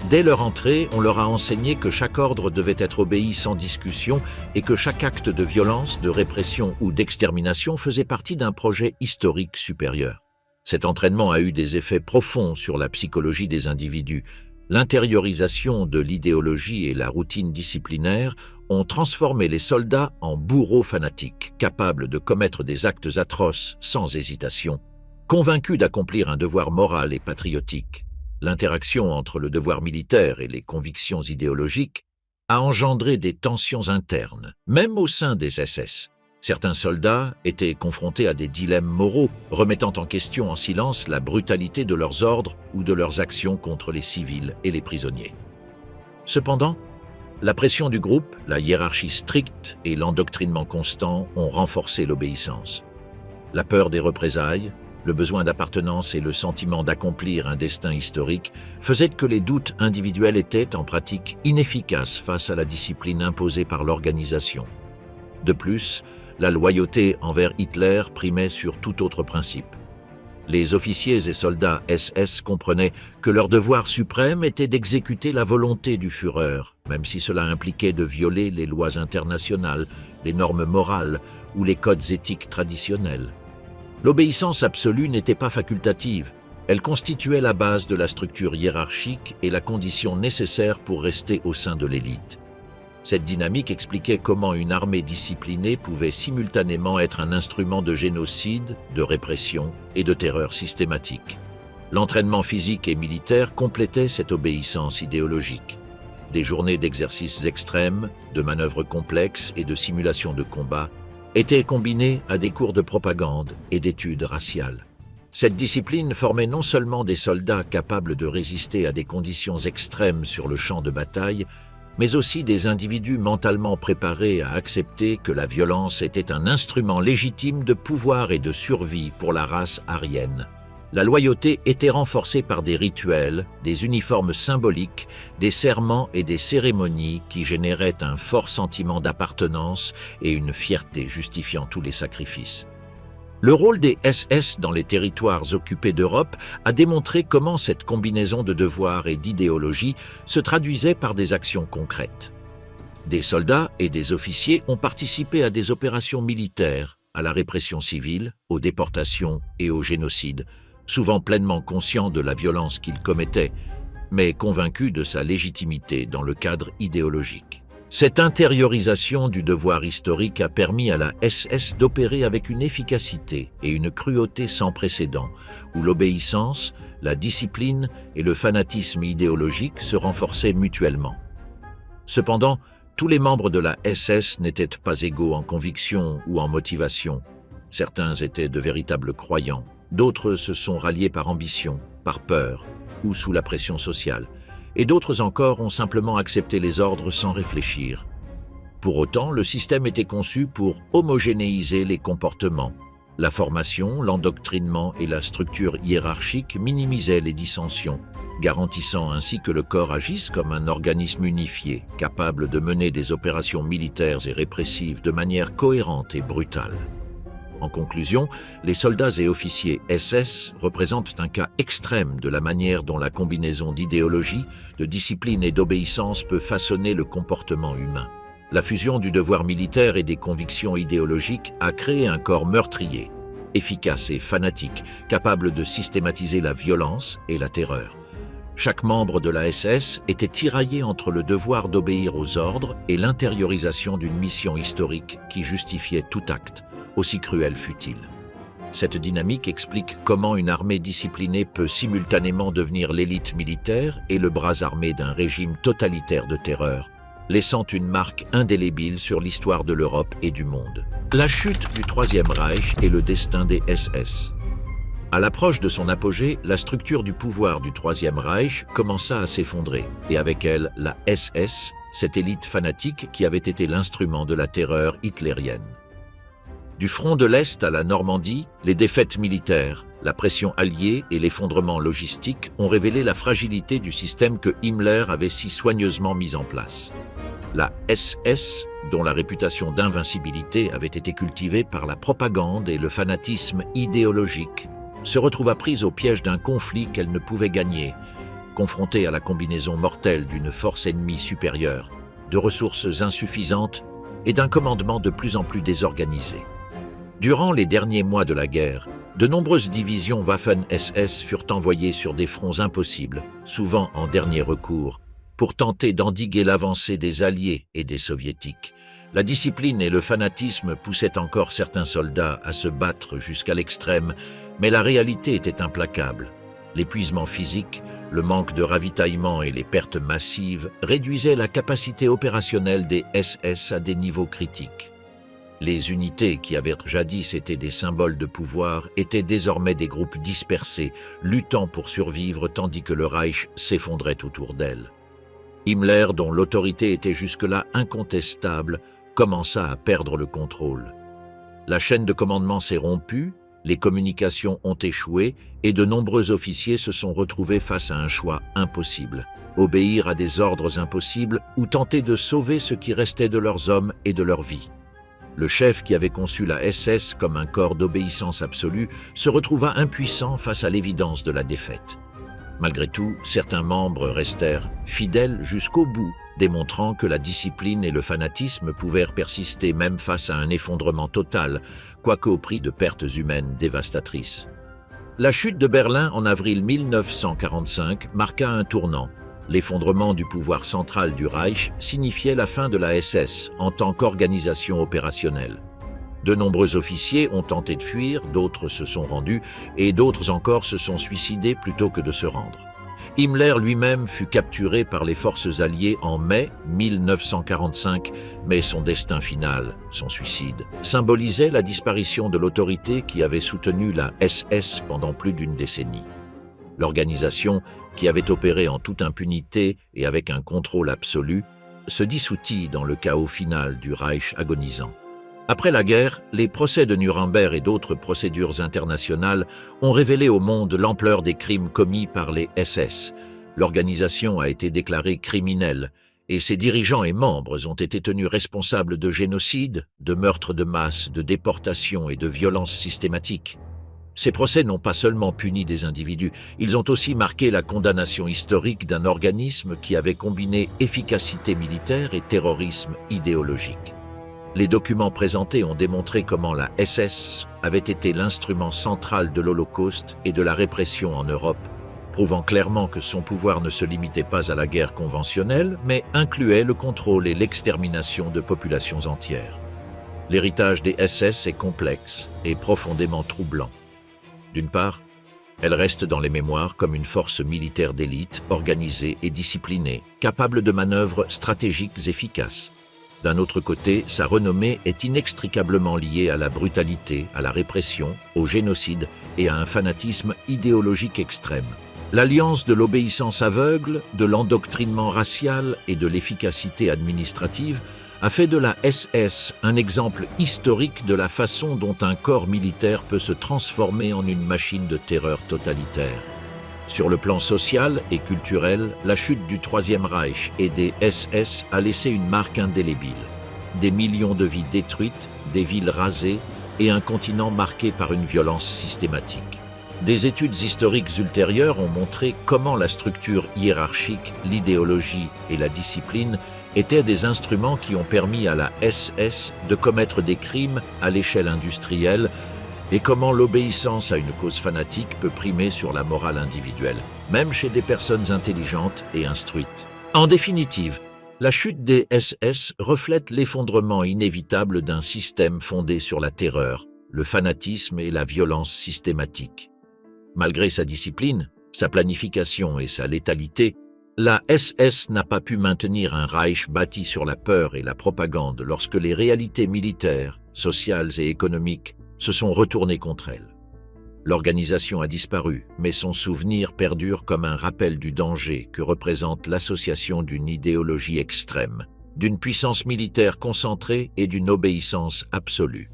Dès leur entrée, on leur a enseigné que chaque ordre devait être obéi sans discussion et que chaque acte de violence, de répression ou d'extermination faisait partie d'un projet historique supérieur. Cet entraînement a eu des effets profonds sur la psychologie des individus. L'intériorisation de l'idéologie et la routine disciplinaire ont transformé les soldats en bourreaux fanatiques, capables de commettre des actes atroces sans hésitation, convaincus d'accomplir un devoir moral et patriotique. L'interaction entre le devoir militaire et les convictions idéologiques a engendré des tensions internes, même au sein des SS. Certains soldats étaient confrontés à des dilemmes moraux, remettant en question en silence la brutalité de leurs ordres ou de leurs actions contre les civils et les prisonniers. Cependant, La pression du groupe, la hiérarchie stricte et l'endoctrinement constant ont renforcé l'obéissance. La peur des représailles, le besoin d'appartenance et le sentiment d'accomplir un destin historique faisaient que les doutes individuels étaient en pratique inefficaces face à la discipline imposée par l'organisation. De plus, la loyauté envers Hitler primait sur tout autre principe. Les officiers et soldats SS comprenaient que leur devoir suprême était d'exécuter la volonté du Führer, même si cela impliquait de violer les lois internationales, les normes morales ou les codes éthiques traditionnels. L'obéissance absolue n'était pas facultative, elle constituait la base de la structure hiérarchique et la condition nécessaire pour rester au sein de l'élite. Cette dynamique expliquait comment une armée disciplinée pouvait simultanément être un instrument de génocide, de répression et de terreur systématique. L'entraînement physique et militaire complétait cette obéissance idéologique. Des journées d'exercices extrêmes, de manœuvres complexes et de simulations de combat étaient combinées à des cours de propagande et d'études raciales. Cette discipline formait non seulement des soldats capables de résister à des conditions extrêmes sur le champ de bataille, mais aussi des individus mentalement préparés à accepter que la violence était un instrument légitime de pouvoir et de survie pour la race aryenne. La loyauté était renforcée par des rituels, des uniformes symboliques, des serments et des cérémonies qui généraient un fort sentiment d'appartenance et une fierté justifiant tous les sacrifices. Le rôle des SS dans les territoires occupés d'Europe a démontré comment cette combinaison de devoirs et d'idéologie se traduisait par des actions concrètes. Des soldats et des officiers ont participé à des opérations militaires, à la répression civile, aux déportations et au génocide, souvent pleinement conscients de la violence qu'ils commettaient, mais convaincus de sa légitimité dans le cadre idéologique. Cette intériorisation du devoir historique a permis à la SS d'opérer avec une efficacité et une cruauté sans précédent, où l'obéissance, la discipline et le fanatisme idéologique se renforçaient mutuellement. Cependant, tous les membres de la SS n'étaient pas égaux en conviction ou en motivation. Certains étaient de véritables croyants, d'autres se sont ralliés par ambition, par peur ou sous la pression sociale, et d'autres encore ont simplement accepté les ordres sans réfléchir. Pour autant, le système était conçu pour homogénéiser les comportements. La formation, l'endoctrinement et la structure hiérarchique minimisaient les dissensions, garantissant ainsi que le corps agisse comme un organisme unifié, capable de mener des opérations militaires et répressives de manière cohérente et brutale. En conclusion, les soldats et officiers SS représentent un cas extrême de la manière dont la combinaison d'idéologie, de discipline et d'obéissance peut façonner le comportement humain. La fusion du devoir militaire et des convictions idéologiques a créé un corps meurtrier, efficace et fanatique, capable de systématiser la violence et la terreur. Chaque membre de la SS était tiraillé entre le devoir d'obéir aux ordres et l'intériorisation d'une mission historique qui justifiait tout acte, aussi cruel fût-il. Cette dynamique explique comment une armée disciplinée peut simultanément devenir l'élite militaire et le bras armé d'un régime totalitaire de terreur, laissant une marque indélébile sur l'histoire de l'Europe et du monde. La chute du Troisième Reich et le destin des SS. À l'approche de son apogée, la structure du pouvoir du Troisième Reich commença à s'effondrer, et avec elle, la SS, cette élite fanatique qui avait été l'instrument de la terreur hitlérienne. Du front de l'Est à la Normandie, les défaites militaires, la pression alliée et l'effondrement logistique ont révélé la fragilité du système que Himmler avait si soigneusement mis en place. La SS, dont la réputation d'invincibilité avait été cultivée par la propagande et le fanatisme idéologique, se retrouva prise au piège d'un conflit qu'elle ne pouvait gagner, confrontée à la combinaison mortelle d'une force ennemie supérieure, de ressources insuffisantes et d'un commandement de plus en plus désorganisé. Durant les derniers mois de la guerre, de nombreuses divisions Waffen-SS furent envoyées sur des fronts impossibles, souvent en dernier recours, pour tenter d'endiguer l'avancée des Alliés et des Soviétiques. La discipline et le fanatisme poussaient encore certains soldats à se battre jusqu'à l'extrême, mais la réalité était implacable. L'épuisement physique, le manque de ravitaillement et les pertes massives réduisaient la capacité opérationnelle des SS à des niveaux critiques. Les unités qui avaient jadis été des symboles de pouvoir étaient désormais des groupes dispersés, luttant pour survivre tandis que le Reich s'effondrait autour d'elles. Himmler, dont l'autorité était jusque-là incontestable, commença à perdre le contrôle. La chaîne de commandement s'est rompue, les communications ont échoué et de nombreux officiers se sont retrouvés face à un choix impossible. Obéir à des ordres impossibles ou tenter de sauver ce qui restait de leurs hommes et de leur vie. Le chef qui avait conçu la SS comme un corps d'obéissance absolue se retrouva impuissant face à l'évidence de la défaite. Malgré tout, certains membres restèrent fidèles jusqu'au bout, démontrant que la discipline et le fanatisme pouvaient persister même face à un effondrement total, quoique au prix de pertes humaines dévastatrices. La chute de Berlin en avril 1945 marqua un tournant. L'effondrement du pouvoir central du Reich signifiait la fin de la SS en tant qu'organisation opérationnelle. De nombreux officiers ont tenté de fuir, d'autres se sont rendus et d'autres encore se sont suicidés plutôt que de se rendre. Himmler lui-même fut capturé par les forces alliées en mai 1945, mais son destin final, son suicide, symbolisait la disparition de l'autorité qui avait soutenu la SS pendant plus d'une décennie. L'organisation, qui avait opéré en toute impunité et avec un contrôle absolu, se dissout dans le chaos final du Reich agonisant. Après la guerre, les procès de Nuremberg et d'autres procédures internationales ont révélé au monde l'ampleur des crimes commis par les SS. L'organisation a été déclarée criminelle et ses dirigeants et membres ont été tenus responsables de génocide, de meurtres de masse, de déportation et de violences systématiques. Ces procès n'ont pas seulement puni des individus, ils ont aussi marqué la condamnation historique d'un organisme qui avait combiné efficacité militaire et terrorisme idéologique. Les documents présentés ont démontré comment la SS avait été l'instrument central de l'Holocauste et de la répression en Europe, prouvant clairement que son pouvoir ne se limitait pas à la guerre conventionnelle, mais incluait le contrôle et l'extermination de populations entières. L'héritage des SS est complexe et profondément troublant. D'une part, elle reste dans les mémoires comme une force militaire d'élite, organisée et disciplinée, capable de manœuvres stratégiques efficaces. D'un autre côté, sa renommée est inextricablement liée à la brutalité, à la répression, au génocide et à un fanatisme idéologique extrême. L'alliance de l'obéissance aveugle, de l'endoctrinement racial et de l'efficacité administrative a fait de la SS un exemple historique de la façon dont un corps militaire peut se transformer en une machine de terreur totalitaire. Sur le plan social et culturel, la chute du Troisième Reich et des SS a laissé une marque indélébile. Des millions de vies détruites, des villes rasées et un continent marqué par une violence systématique. Des études historiques ultérieures ont montré comment la structure hiérarchique, l'idéologie et la discipline étaient des instruments qui ont permis à la SS de commettre des crimes à l'échelle industrielle et comment l'obéissance à une cause fanatique peut primer sur la morale individuelle, même chez des personnes intelligentes et instruites. En définitive, la chute des SS reflète l'effondrement inévitable d'un système fondé sur la terreur, le fanatisme et la violence systématique. Malgré sa discipline, sa planification et sa létalité, la SS n'a pas pu maintenir un Reich bâti sur la peur et la propagande lorsque les réalités militaires, sociales et économiques se sont retournées contre elle. L'organisation a disparu, mais son souvenir perdure comme un rappel du danger que représente l'association d'une idéologie extrême, d'une puissance militaire concentrée et d'une obéissance absolue.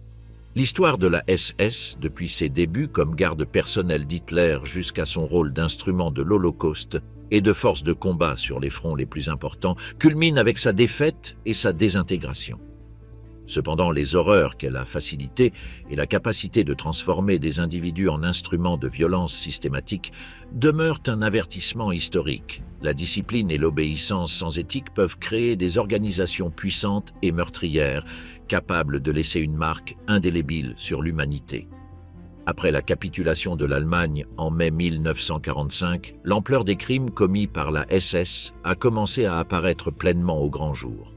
L'histoire de la SS, depuis ses débuts comme garde personnelle d'Hitler jusqu'à son rôle d'instrument de l'Holocauste et de force de combat sur les fronts les plus importants, culmine avec sa défaite et sa désintégration. Cependant, les horreurs qu'elle a facilitées et la capacité de transformer des individus en instruments de violence systématique demeurent un avertissement historique. La discipline et l'obéissance sans éthique peuvent créer des organisations puissantes et meurtrières, capables de laisser une marque indélébile sur l'humanité. Après la capitulation de l'Allemagne en mai 1945, l'ampleur des crimes commis par la SS a commencé à apparaître pleinement au grand jour.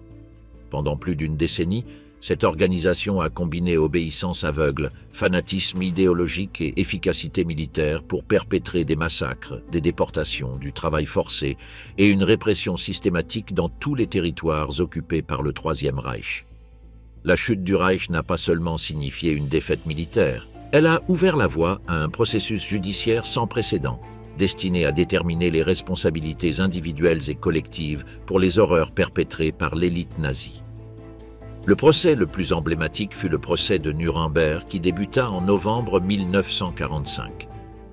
Pendant plus d'une décennie, cette organisation a combiné obéissance aveugle, fanatisme idéologique et efficacité militaire pour perpétrer des massacres, des déportations, du travail forcé et une répression systématique dans tous les territoires occupés par le Troisième Reich. La chute du Reich n'a pas seulement signifié une défaite militaire, elle a ouvert la voie à un processus judiciaire sans précédent. destiné à déterminer les responsabilités individuelles et collectives pour les horreurs perpétrées par l'élite nazie. Le procès le plus emblématique fut le procès de Nuremberg qui débuta en novembre 1945.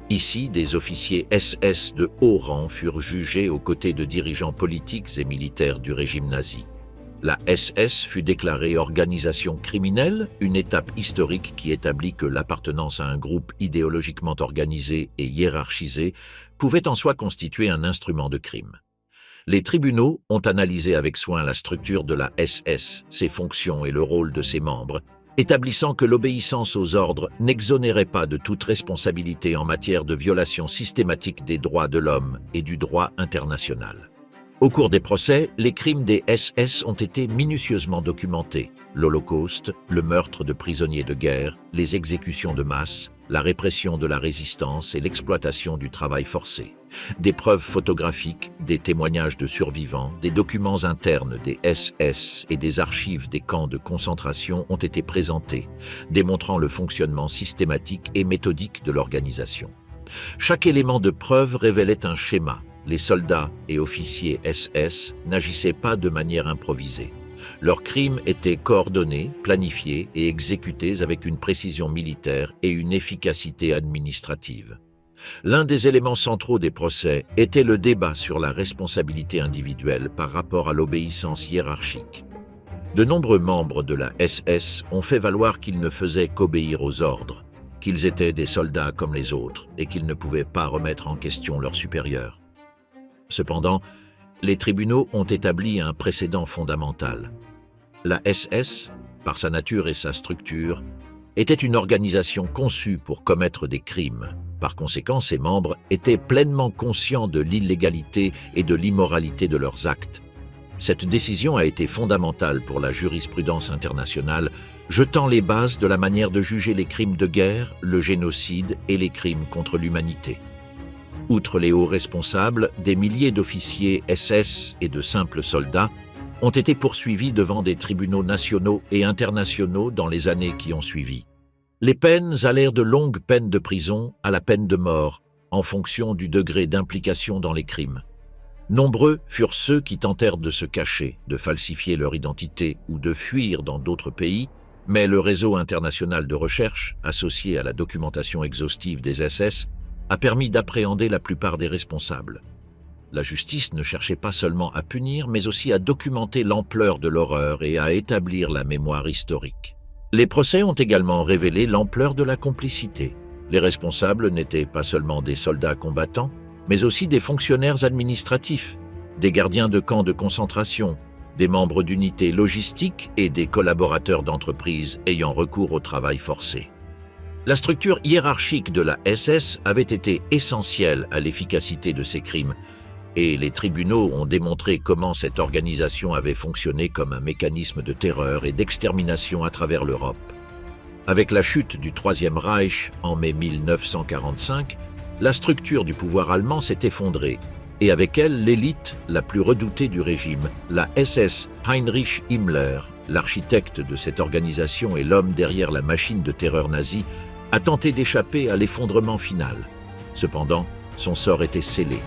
Ici, des officiers SS de haut rang furent jugés aux côtés de dirigeants politiques et militaires du régime nazi. La SS fut déclarée organisation criminelle, une étape historique qui établit que l'appartenance à un groupe idéologiquement organisé et hiérarchisé pouvait en soi constituer un instrument de crime. Les tribunaux ont analysé avec soin la structure de la SS, ses fonctions et le rôle de ses membres, établissant que l'obéissance aux ordres n'exonérait pas de toute responsabilité en matière de violation systématique des droits de l'homme et du droit international. Au cours des procès, les crimes des SS ont été minutieusement documentés. L'Holocauste, le meurtre de prisonniers de guerre, les exécutions de masse, la répression de la résistance et l'exploitation du travail forcé. Des preuves photographiques, des témoignages de survivants, des documents internes des SS et des archives des camps de concentration ont été présentés, démontrant le fonctionnement systématique et méthodique de l'organisation. Chaque élément de preuve révélait un schéma. Les soldats et officiers SS n'agissaient pas de manière improvisée. Leurs crimes étaient coordonnés, planifiés et exécutés avec une précision militaire et une efficacité administrative. L'un des éléments centraux des procès était le débat sur la responsabilité individuelle par rapport à l'obéissance hiérarchique. De nombreux membres de la SS ont fait valoir qu'ils ne faisaient qu'obéir aux ordres, qu'ils étaient des soldats comme les autres et qu'ils ne pouvaient pas remettre en question leurs supérieurs. Cependant, les tribunaux ont établi un précédent fondamental. La SS, par sa nature et sa structure, était une organisation conçue pour commettre des crimes. Par conséquent, ses membres étaient pleinement conscients de l'illégalité et de l'immoralité de leurs actes. Cette décision a été fondamentale pour la jurisprudence internationale, jetant les bases de la manière de juger les crimes de guerre, le génocide et les crimes contre l'humanité. Outre les hauts responsables, des milliers d'officiers SS et de simples soldats ont été poursuivis devant des tribunaux nationaux et internationaux dans les années qui ont suivi. Les peines allèrent de longues peines de prison à la peine de mort, en fonction du degré d'implication dans les crimes. Nombreux furent ceux qui tentèrent de se cacher, de falsifier leur identité ou de fuir dans d'autres pays, mais le réseau international de recherche, associé à la documentation exhaustive des SS, a permis d'appréhender la plupart des responsables. La justice ne cherchait pas seulement à punir, mais aussi à documenter l'ampleur de l'horreur et à établir la mémoire historique. Les procès ont également révélé l'ampleur de la complicité. Les responsables n'étaient pas seulement des soldats combattants, mais aussi des fonctionnaires administratifs, des gardiens de camps de concentration, des membres d'unités logistiques et des collaborateurs d'entreprises ayant recours au travail forcé. La structure hiérarchique de la SS avait été essentielle à l'efficacité de ces crimes, et les tribunaux ont démontré comment cette organisation avait fonctionné comme un mécanisme de terreur et d'extermination à travers l'Europe. Avec la chute du Troisième Reich en mai 1945, la structure du pouvoir allemand s'est effondrée, et avec elle l'élite la plus redoutée du régime, la SS Heinrich Himmler, l'architecte de cette organisation et l'homme derrière la machine de terreur nazie, a tenté d'échapper à l'effondrement final. Cependant, son sort était scellé.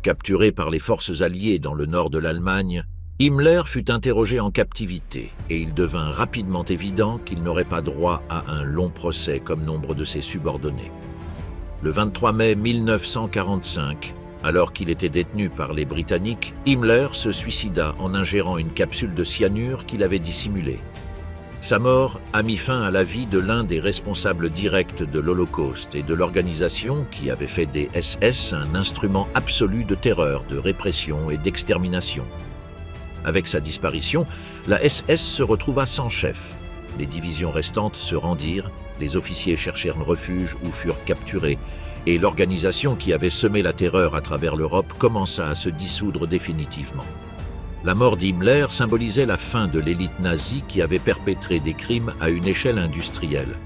Capturé par les forces alliées dans le nord de l'Allemagne, Himmler fut interrogé en captivité et il devint rapidement évident qu'il n'aurait pas droit à un long procès comme nombre de ses subordonnés. Le 23 mai 1945, alors qu'il était détenu par les Britanniques, Himmler se suicida en ingérant une capsule de cyanure qu'il avait dissimulée. Sa mort a mis fin à la vie de l'un des responsables directs de l'Holocauste et de l'organisation qui avait fait des SS un instrument absolu de terreur, de répression et d'extermination. Avec sa disparition, la SS se retrouva sans chef. Les divisions restantes se rendirent, les officiers cherchèrent refuge ou furent capturés, et l'organisation qui avait semé la terreur à travers l'Europe commença à se dissoudre définitivement. La mort d'Himmler symbolisait la fin de l'élite nazie qui avait perpétré des crimes à une échelle industrielle.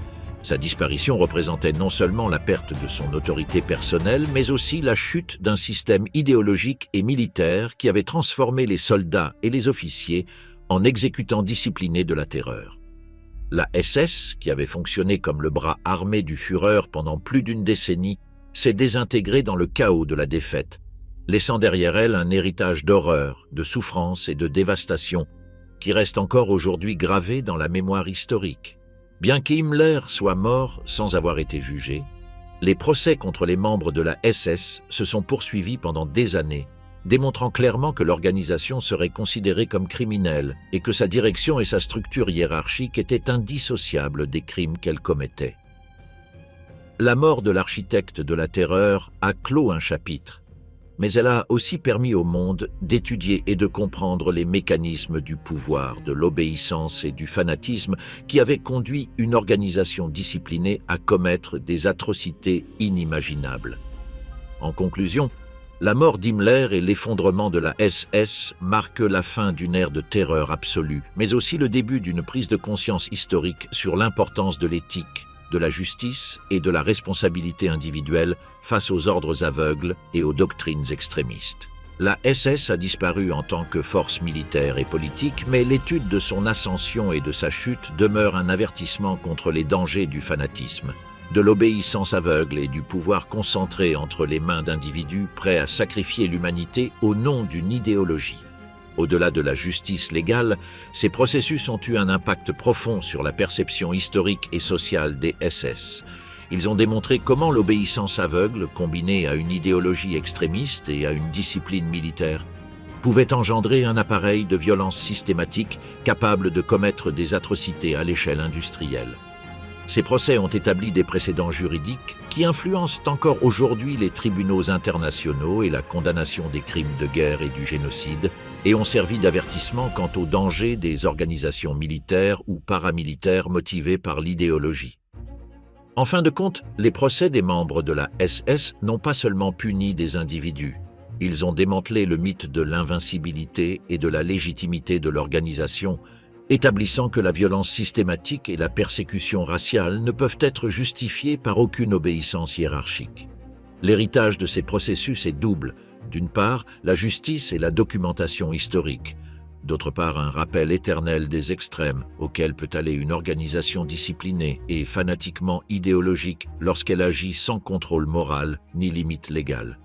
Sa disparition représentait non seulement la perte de son autorité personnelle, mais aussi la chute d'un système idéologique et militaire qui avait transformé les soldats et les officiers en exécutants disciplinés de la terreur. La SS, qui avait fonctionné comme le bras armé du Führer pendant plus d'une décennie, s'est désintégrée dans le chaos de la défaite, laissant derrière elle un héritage d'horreur, de souffrance et de dévastation qui reste encore aujourd'hui gravé dans la mémoire historique. Bien qu'Himmler soit mort sans avoir été jugé, les procès contre les membres de la SS se sont poursuivis pendant des années, démontrant clairement que l'organisation serait considérée comme criminelle et que sa direction et sa structure hiérarchique étaient indissociables des crimes qu'elle commettait. La mort de l'architecte de la terreur a clos un chapitre, mais elle a aussi permis au monde d'étudier et de comprendre les mécanismes du pouvoir, de l'obéissance et du fanatisme qui avaient conduit une organisation disciplinée à commettre des atrocités inimaginables. En conclusion, la mort d'Himmler et l'effondrement de la SS marquent la fin d'une ère de terreur absolue, mais aussi le début d'une prise de conscience historique sur l'importance de l'éthique, de la justice et de la responsabilité individuelle face aux ordres aveugles et aux doctrines extrémistes. La SS a disparu en tant que force militaire et politique, mais l'étude de son ascension et de sa chute demeure un avertissement contre les dangers du fanatisme, de l'obéissance aveugle et du pouvoir concentré entre les mains d'individus prêts à sacrifier l'humanité au nom d'une idéologie. Au-delà de la justice légale, ces processus ont eu un impact profond sur la perception historique et sociale des SS. Ils ont démontré comment l'obéissance aveugle, combinée à une idéologie extrémiste et à une discipline militaire, pouvait engendrer un appareil de violence systématique capable de commettre des atrocités à l'échelle industrielle. Ces procès ont établi des précédents juridiques qui influencent encore aujourd'hui les tribunaux internationaux et la condamnation des crimes de guerre et du génocide, et ont servi d'avertissement quant aux dangers des organisations militaires ou paramilitaires motivées par l'idéologie. En fin de compte, les procès des membres de la SS n'ont pas seulement puni des individus, ils ont démantelé le mythe de l'invincibilité et de la légitimité de l'organisation, établissant que la violence systématique et la persécution raciale ne peuvent être justifiées par aucune obéissance hiérarchique. L'héritage de ces processus est double. D'une part, la justice et la documentation historique. D'autre part, un rappel éternel des extrêmes auxquels peut aller une organisation disciplinée et fanatiquement idéologique lorsqu'elle agit sans contrôle moral ni limite légale.